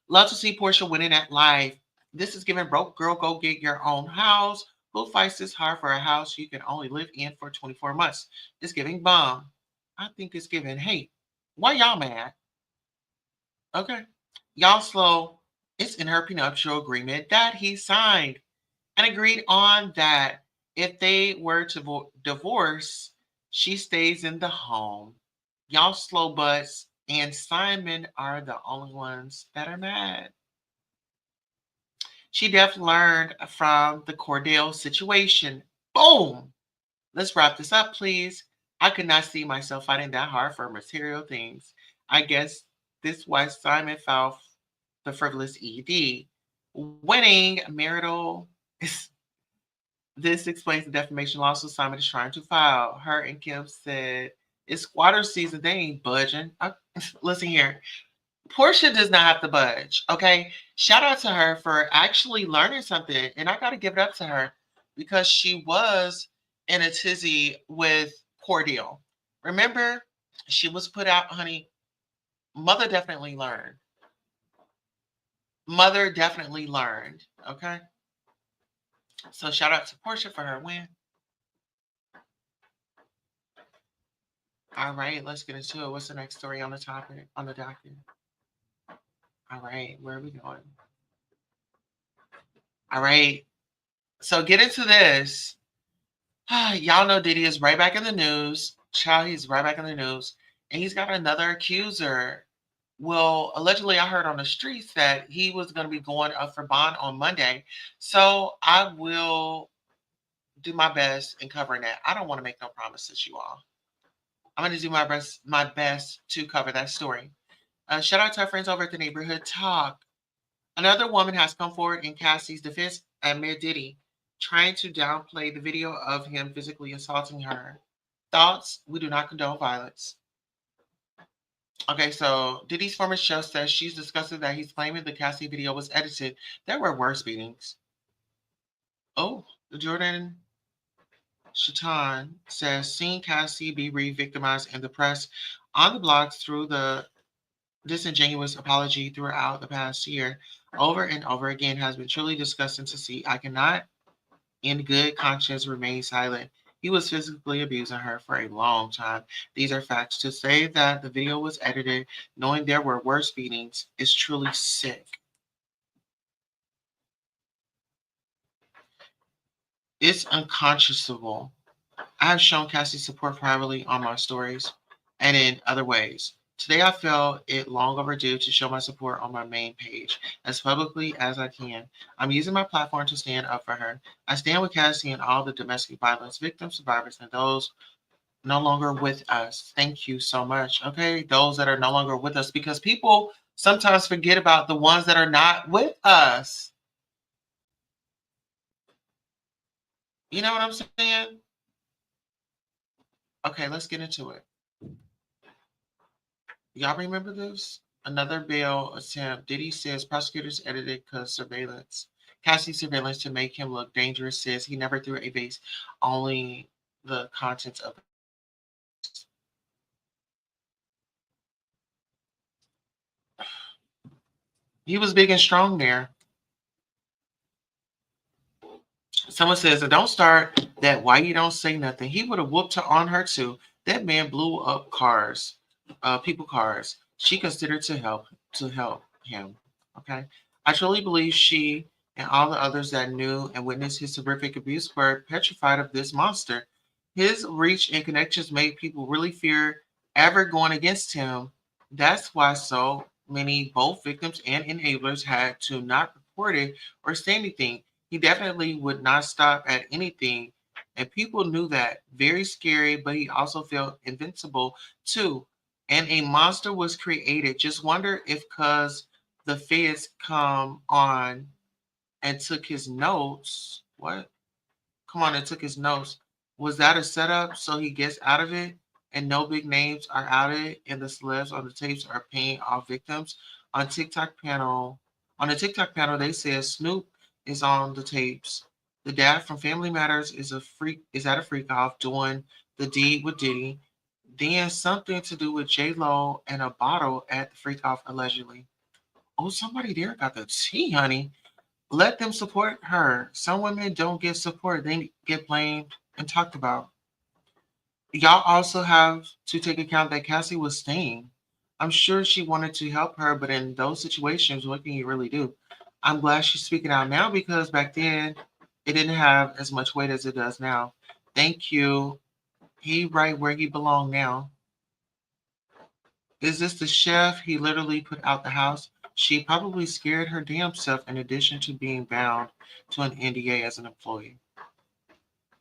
Love to see Portia winning at life. This is giving broke girl go get your own house. Who fights this hard for a house you can only live in for 24 months? It's giving bomb. I think it's giving hate. Why y'all mad? Okay. Y'all slow. It's in her prenuptial agreement that he signed and agreed on that if they were to divorce, she stays in the home. Y'all slow butts and Simon are the only ones that are mad. She definitely learned from the Cordell situation. Boom! Let's wrap this up, please. I could not see myself fighting that hard for material things. I guess this is why Simon filed the frivolous ED. Winning marital. This explains the defamation lawsuit Simon is trying to file. Her and Kim said it's squatter season. They ain't budging. Listen here. Portia does not have to budge. Okay. Shout out to her for actually learning something. And I got to give it up to her because she was in a tizzy with Cordell. Remember, she was put out, honey. Mother definitely learned. Mother definitely learned. Okay. So shout out to Portia for her win. All right, let's get into it. What's the next story on the topic, on the docket? All right, where are we going? All right, so get into this. Y'all know Diddy is right back in the news. Child, he's right back in the news. And he's got another accuser. Well, allegedly, I heard on the streets that he was going to be going up for bond on Monday. So I will do my best in covering that. I don't want to make no promises, you all. I'm going to do my best to cover that story. Shout out to our friends over at the Neighborhood Talk. Another woman has come forward in Cassie's defense amid Diddy trying to downplay the video of him physically assaulting her. Thoughts? We do not condone violence. Okay, so Diddy's former chef says she's disgusted that he's claiming the Cassie video was edited. There were worse beatings. Oh, Jordan Shaitan says, seeing Cassie be re-victimized in the press on the blogs through the disingenuous apology throughout the past year, over and over again, has been truly disgusting to see. I cannot, in good conscience, remain silent. He was physically abusing her for a long time. These are facts. To say that the video was edited, knowing there were worse beatings, is truly sick. It's unconscionable. I have shown Cassie support privately on my stories and in other ways. Today I felt it long overdue to show my support on my main page as publicly as I can. I'm using my platform to stand up for her. I stand with Cassie and all the domestic violence victims, survivors, and those no longer with us. Thank you so much. Okay, those that are no longer with us, because people sometimes forget about the ones that are not with us. You know what I'm saying? Okay, let's get into it. Y'all remember this? Another bail attempt. Diddy says prosecutors edited Cassie's surveillance to make him look dangerous. Says he never threw a vase, only the contents of it. He was big and strong there. Someone says, don't start that why you don't say nothing. He would have whooped her on her too. That man blew up cars, people cars. She considered to help him. Okay. I truly believe she and all the others that knew and witnessed his horrific abuse were petrified of this monster. His reach and connections made people really fear ever going against him. That's why so many, both victims and enablers, had to not report it or say anything. He definitely would not stop at anything. And people knew that. Very scary, but he also felt invincible too. And a monster was created. Just wonder if because the feds come on and took his notes. What? Come on and took his notes. Was that a setup so he gets out of it and no big names are out of it and the celebs on the tapes are paying off victims? On the TikTok panel, they said Snoop is on the tapes. The dad from Family Matters is at a freak off doing the deed with Diddy. Then something to do with J Lo and a bottle at the freak off allegedly. Oh, somebody there got the tea, honey. Let them support her. Some women don't get support; they get blamed and talked about. Y'all also have to take account that Cassie was staying. I'm sure she wanted to help her, but in those situations, what can you really do? I'm glad she's speaking out now because back then it didn't have as much weight as it does now. Thank you. He right where he belonged now. Is this the chef he literally put out the house? She probably scared her damn self in addition to being bound to an NDA as an employee.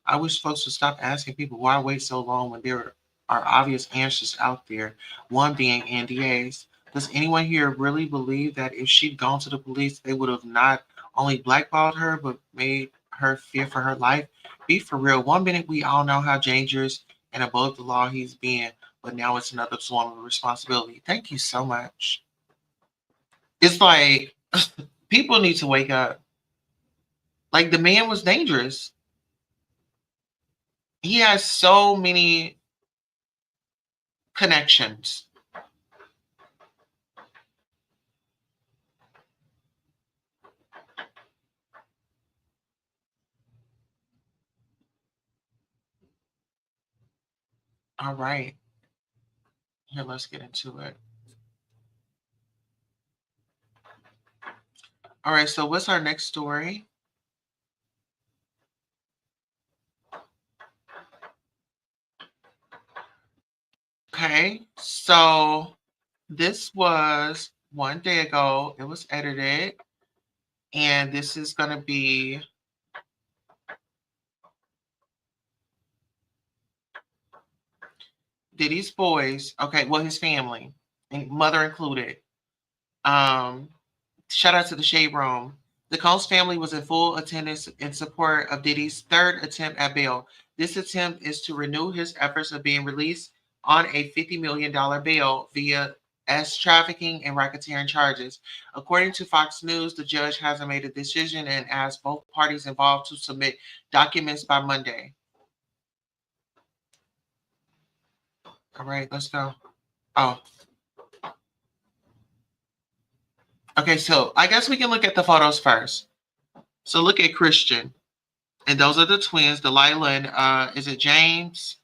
I wish folks would stop asking people why wait so long when there are obvious answers out there, one being NDAs. Does anyone here really believe that if she'd gone to the police, they would have not only blackballed her, but made her fear for her life? Be for real. 1 minute, we all know how dangerous and above the law he's being, but now it's another swarm of responsibility. Thank you so much. It's like people need to wake up. Like the man was dangerous. He has so many connections. All right. Here, let's get into it. All right, so what's our next story? Okay, so this was 1 day ago. It was edited, and this is going to be Diddy's boys. Okay, well, his family, and mother included. Shout out to the Shade Room. The Combs family was in full attendance in support of Diddy's third attempt at bail. This attempt is to renew his efforts of being released on a $50 million bail via as trafficking and racketeering charges. According to Fox News, the judge hasn't made a decision and asked both parties involved to submit documents by Monday. All right, let's go. Oh. Okay, so I guess we can look at the photos first. So look at Christian. And those are the twins, Delilah and is it James?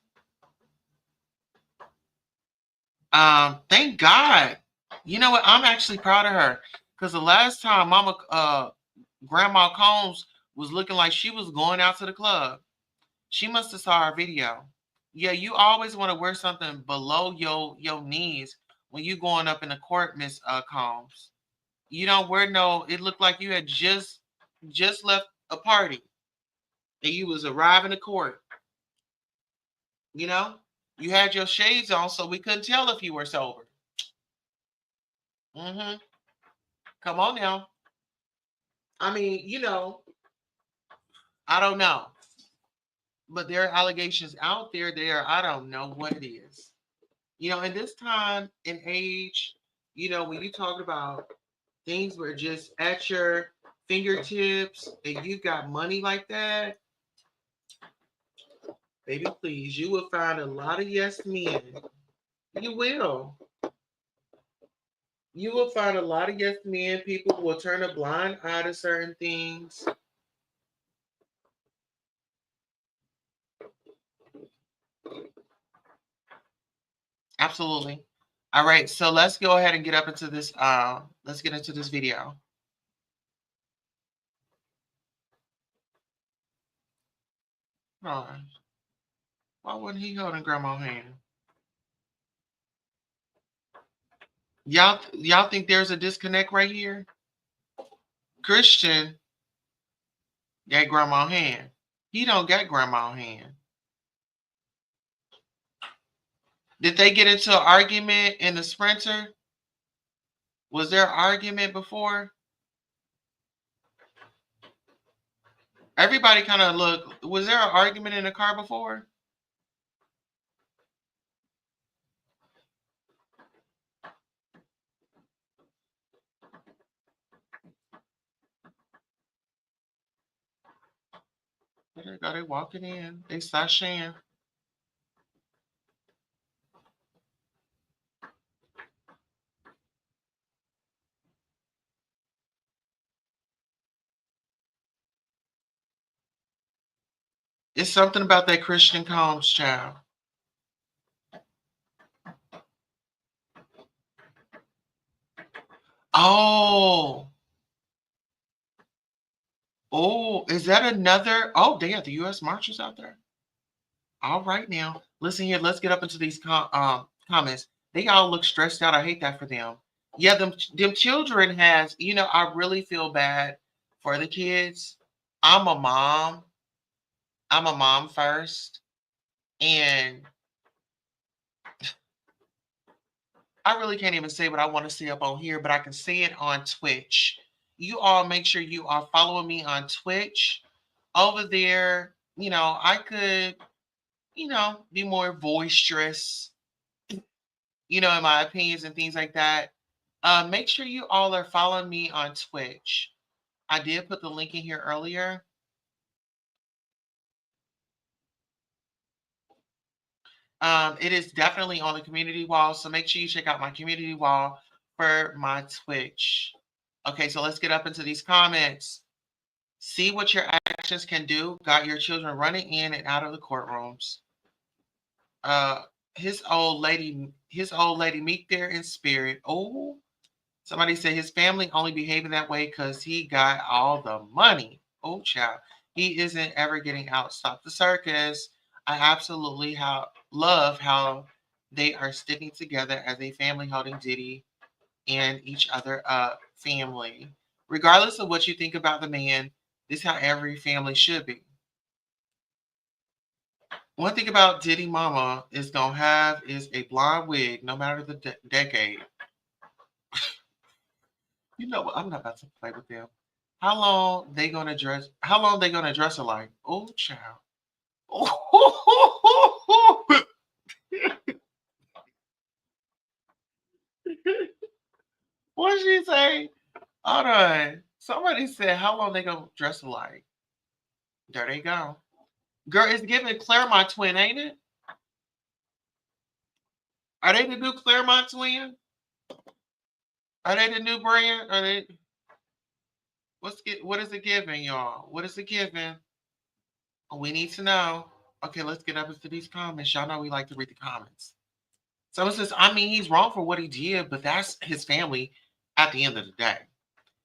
Thank God. You know what? I'm actually proud of her. Because the last time Grandma Combs was looking like she was going out to the club. She must have saw our video. Yeah, you always want to wear something below your knees when you going up in the court, Miss Combs. You don't wear no, it looked like you had just left a party and you was arriving to court. You know? You had your shades on, so we couldn't tell if you were sober. Mm-hmm. Come on now. I mean, I don't know. But there are allegations out there. I don't know what it is. In this time and age, when you talk about things were just at your fingertips and you got money like that, baby, please, you will find a lot of yes men. You will. You will find a lot of yes men. People will turn a blind eye to certain things. Absolutely. All right, so let's go ahead and get up into this. Let's get into this video. Oh, why wasn't he holding Grandma's hand? Y'all think there's a disconnect right here? Christian got Grandma's hand. He don't got Grandma's hand. Did they get into an argument in the Sprinter? Was there an argument before? Everybody kind of look. Was there an argument in the car before? There they go. They walking in. They sashaying. It's something about that Christian Combs child. Oh. Oh, is that another? Oh, they have the U.S. Marshals out there. All right, now listen here. Let's get up into these comments. They all look stressed out. I hate that for them. Yeah, them children has. I really feel bad for the kids. I'm a mom. I'm a mom first, and I really can't even say what I want to say up on here, but I can say it on Twitch. You all make sure you are following me on Twitch. Over there, I could, be more boisterous, in my opinions and things like that. Make sure you all are following me on Twitch. I did put the link in here earlier. It is definitely on the community wall, so make sure you check out my community wall for my Twitch. Okay, so let's get up into these comments. See what your actions can do. Got your children running in and out of the courtrooms. His old lady meek there in spirit. Oh, somebody said his family only behaving that way because he got all the money. Oh, child. He isn't ever getting out. Stop the circus. I absolutely love how they are sticking together as a family, holding Diddy and each other up. Family. Regardless of what you think about the man, this is how every family should be. One thing about Diddy Mama is going to have is a blonde wig, no matter the decade. You know what? I'm not about to play with them. How long they gonna dress alike? Oh, child. What did she say? Hold on. Somebody said, how long they gonna dress alike? There they go. Girl, it's giving Claremont twin, ain't it? Are they the new Claremont twin? Are they the new brand? Are they? What is it giving, y'all? What is it giving? We need to know. Okay, let's get up into these comments. Y'all know we like to read the comments. Someone says, he's wrong for what he did, but that's his family at the end of the day.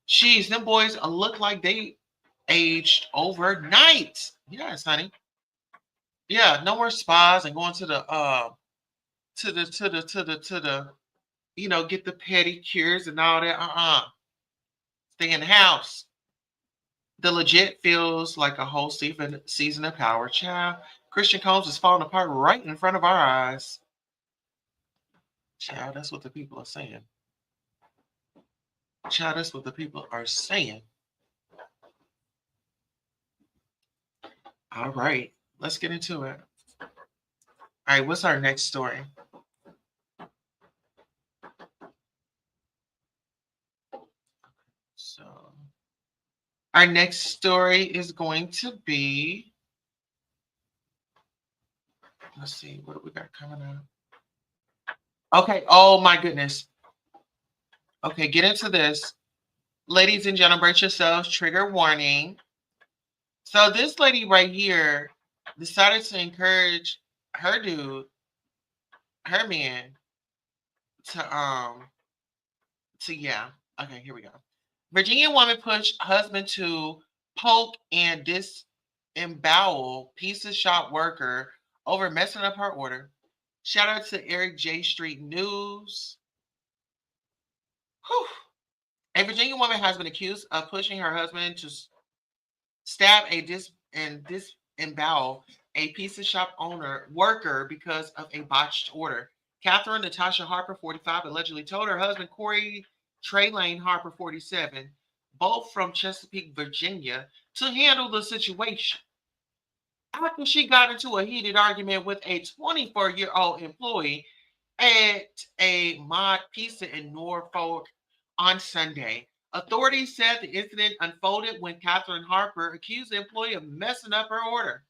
Jeez, them boys look like they aged overnight. Yes, honey. Yeah, no more spas and going to the get the pedicures and all that. Stay in the house. The legit feels like a whole season of Power. Child, Christian Combs is falling apart right in front of our eyes. Child, that's what the people are saying. Child, that's what the people are saying. All right, let's get into it. All right, what's our next story? So, our next story is going to be, let's see, what do we got coming up? Okay, oh my goodness. Okay, get into this. Ladies and gentlemen, brace yourselves, trigger warning. So this lady right here decided to encourage her man, yeah. Okay, here we go. Virginia woman pushed husband to poke and disembowel pizza shop worker over messing up her order. Shout out to Eric J. Street News. Whew. A Virginia woman has been accused of pushing her husband to stab and disembowel a pizza shop worker because of a botched order. Catherine Natasha Harper, 45, allegedly told her husband Corey Trey Lane Harper, 47, both from Chesapeake, Virginia, to handle the situation. After she got into a heated argument with a 24-year-old employee at a mod pizza in Norfolk on Sunday, authorities said the incident unfolded when Catherine Harper accused the employee of messing up her order.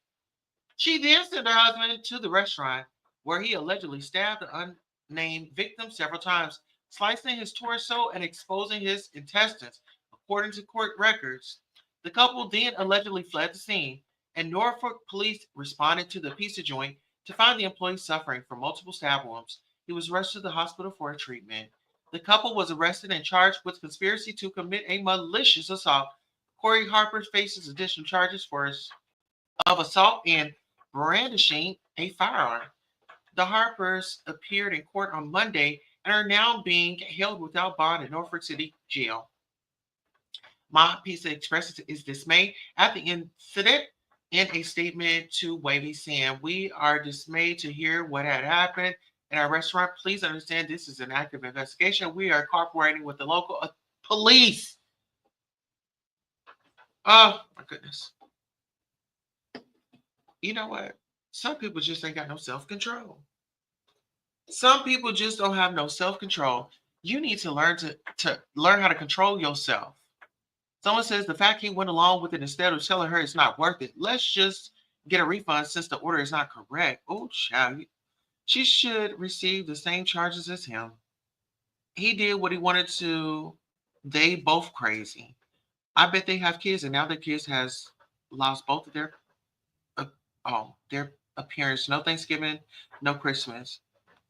She then sent her husband to the restaurant where he allegedly stabbed the unnamed victim several times, slicing his torso and exposing his intestines, according to court records. The couple then allegedly fled the scene, and Norfolk police responded to the pizza joint to find the employee suffering from multiple stab wounds. He was rushed to the hospital for a treatment. The couple was arrested and charged with conspiracy to commit a malicious assault. Corey Harper faces additional charges of assault and brandishing a firearm. The Harpers appeared in court on Monday and are now being held without bond in Norfolk City Jail. My Pizza expresses its dismay at the incident in a statement to Wavy, saying, "We are dismayed to hear what had happened in our restaurant. Please understand this is an active investigation. We are cooperating with the local police." Oh, my goodness. You know what? Some people just ain't got no self-control. Some people just don't have no self-control. You need to learn to learn how to control yourself. Someone says the fact he went along with it instead of telling her it's not worth it. Let's just get a refund since the order is not correct. Oh, child. She should receive the same charges as him. He did what he wanted to. They both crazy. I bet they have kids, and now their kids has lost both of their their appearance. No Thanksgiving, no Christmas.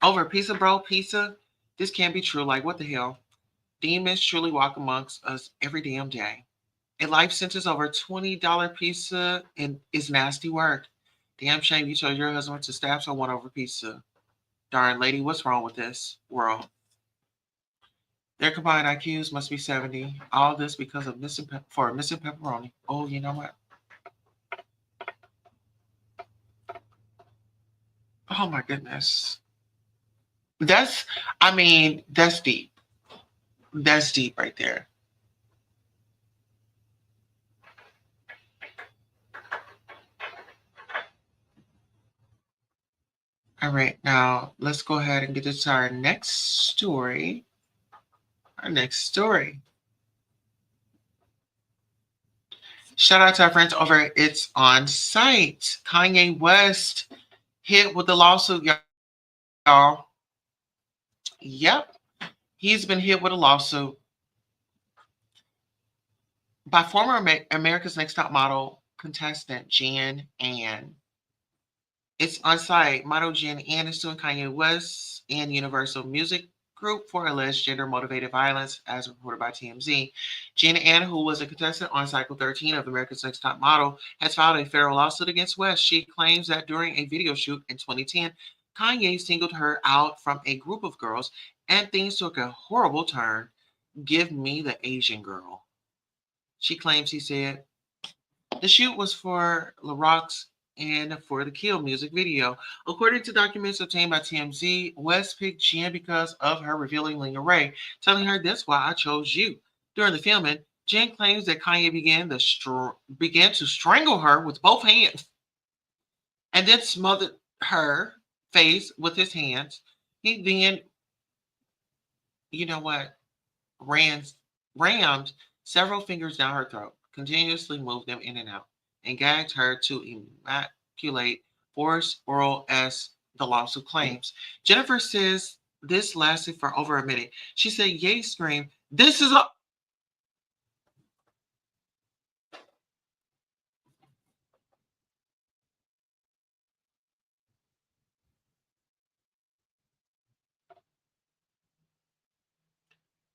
Over pizza, bro, pizza. This can't be true. Like, what the hell? Demons truly walk amongst us every damn day. A life sentence over $20 pizza and is nasty work. Damn shame you told your husband to stab someone over pizza. Darn lady, what's wrong with this world? Their combined IQs must be 70. All this because of missing pepperoni. Oh, you know what? Oh my goodness. That's deep. That's deep right there. All right, now let's go ahead and get to our next story. Shout out to our friends over at It's On Site. Kanye West hit with the lawsuit, y'all. Yep, he's been hit with a lawsuit by former America's Next Top Model contestant Jen Ann. It's On Site. Model Jen Ann is suing Kanye West and Universal Music Group for alleged gender-motivated violence, as reported by TMZ. Jen Ann, who was a contestant on Cycle 13 of America's Next Top Model, has filed a federal lawsuit against West. She claims that during a video shoot in 2010, Kanye singled her out from a group of girls, and things took a horrible turn. "Give me the Asian girl," she claims he said. The shoot was for LaRock's and for the Kill music video. According to documents obtained by TMZ, West picked Jen because of her revealing lingerie, telling her, "That's why I chose you." During the filming, Jen claims that Kanye began to strangle her with both hands and then smothered her face with his hands. He then, you know what, rammed several fingers down her throat, continuously moved them in and out, and gagged her to immaculate forced oral, as the lawsuit claims. Jennifer says this lasted for over a minute. She said, Ye screamed, "This is a..."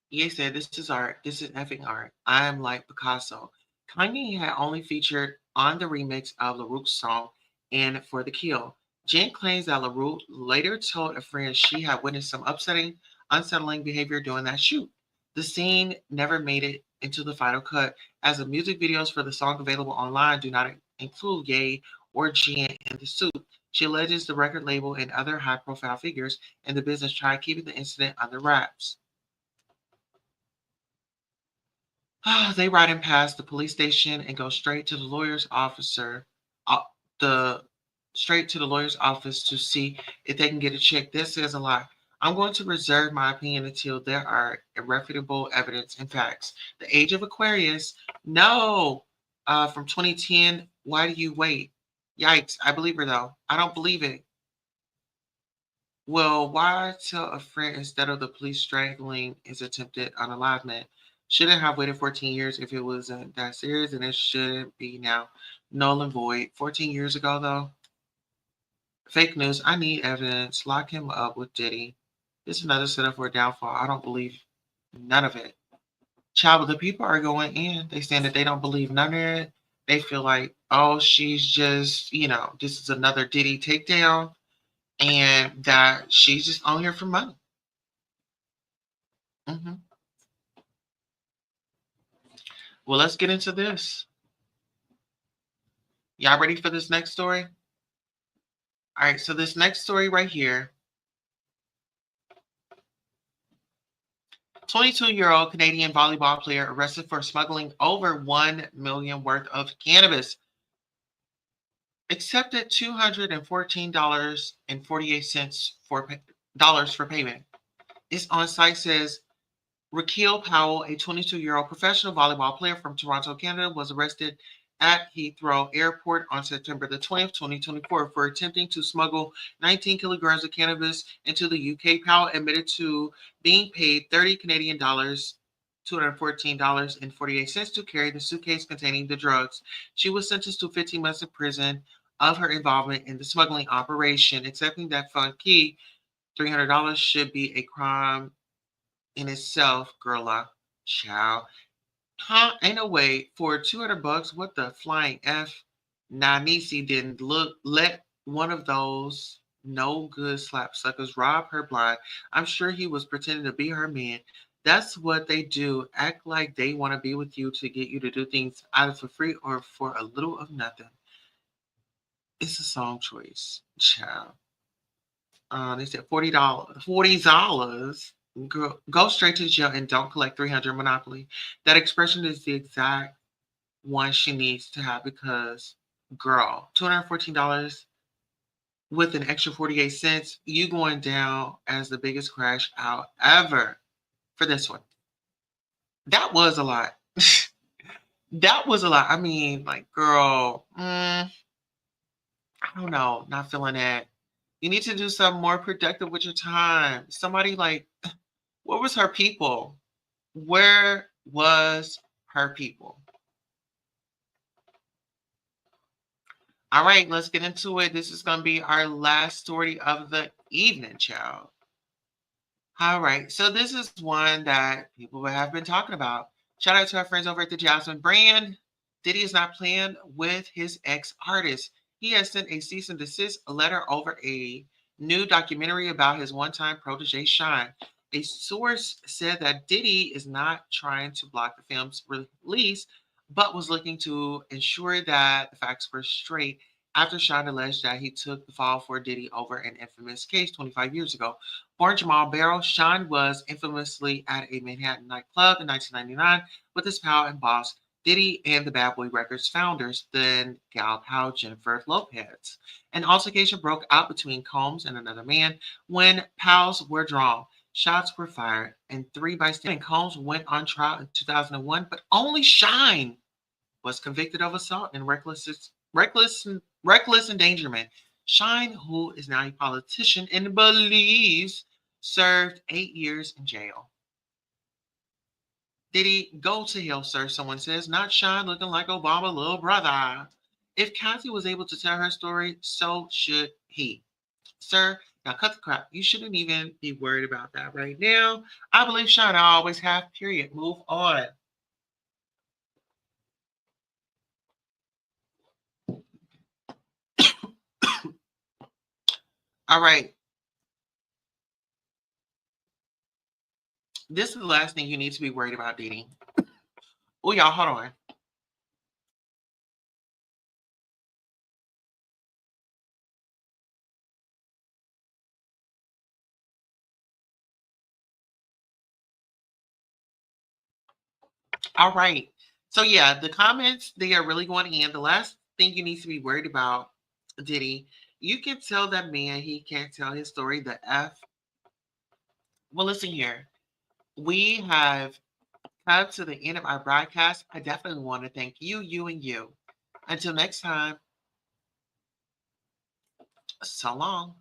Ye said, "This is art. This is effing art. I am like Picasso." Kanye had only featured on the remix of LaRoux's song and For the Kill. Jen claims that LaRouche later told a friend she had witnessed some unsettling behavior during that shoot. The scene never made it into the final cut, as the music videos for the song available online do not include Ye or Jen in the suit. She alleges the record label and other high-profile figures in the business tried keeping the incident under wraps. They riding past the police station and go straight to the lawyer's officer, the straight to the lawyer's office to see if they can get a check. This says a lot. I'm going to reserve my opinion until there are irrefutable evidence and facts. The age of Aquarius, no. From 2010, why do you wait? Yikes, I believe her though. I don't believe it. Well, why tell a friend instead of the police strangling is attempted unalivement? Shouldn't have waited 14 years if it wasn't that serious, and it shouldn't be now. Null and void. 14 years ago, though. Fake news. I need evidence. Lock him up with Diddy. This is another setup for a downfall. I don't believe none of it. Child, the people are going in. They saying that they don't believe none of it. They feel like, oh, she's just, this is another Diddy takedown, and that she's just on here for money. hmm Well, let's get into this. Y'all ready for this next story? All right, so this next story right here, 22-year-old Canadian volleyball player arrested for smuggling over $1 million worth of cannabis. Accepted $214.48 for payment. Its on site says Raquel Powell, a 22-year-old professional volleyball player from Toronto, Canada, was arrested at Heathrow Airport on September the 20th, 2024, for attempting to smuggle 19 kilograms of cannabis into the UK. Powell admitted to being paid 30 Canadian dollars, $214.48 to carry the suitcase containing the drugs. She was sentenced to 15 months in prison of her involvement in the smuggling operation. Accepting that funky $300 should be a crime in itself, girl. Child. Huh? Ain't no way for $200. What the flying F? Nisi didn't let one of those no good slap suckers rob her blind. I'm sure he was pretending to be her man. That's what they do. Act like they want to be with you to get you to do things either for free or for a little of nothing. It's a song choice, child. They said $40. $40. Go straight to jail and don't collect 300 Monopoly. That expression is the exact one she needs to have because, girl, $214 with an extra 48 cents, you going down as the biggest crash out ever for this one. That was a lot. That was a lot. I mean, like, girl, I don't know, not feeling that. You need to do something more productive with your time. Somebody like, where was her people? Where was her people? All right, let's get into it. This is going to be our last story of the evening, child. All right, so this is one that people have been talking about. Shout out to our friends over at the Jasmine brand. Diddy is not playing with his ex-artist. He has sent a cease and desist letter over a new documentary about his one-time protege, Shine. A source said that Diddy is not trying to block the film's release, but was looking to ensure that the facts were straight after Shine alleged that he took the fall for Diddy over an infamous case 25 years ago. Born Jamal Barrow, Shine was infamously at a Manhattan nightclub in 1999 with his pal and boss, Diddy, and the Bad Boy Records founders, then gal pal Jennifer Lopez. An altercation broke out between Combs and another man when pals were drawn. Shots were fired, and 3 bystanders. Combs went on trial in 2001, but only Shine was convicted of assault and reckless endangerment. Shine, who is now a politician and believes, served 8 years in jail. Diddy, go to hell, sir, someone says. Not Shine looking like Obama's little brother. If Kathy was able to tell her story, so should he. Sir, now cut the crap. You shouldn't even be worried about that right now. I believe Shine I always have, period. Move on. All right. This is the last thing you need to be worried about, Diddy. Oh, y'all, hold on. All right. So yeah, the comments, they are really going in. The last thing you need to be worried about, Diddy, you can tell that man he can't tell his story. The F. Well, listen here. We have come to the end of our broadcast. I definitely want to thank you, and you. Until next time, so long.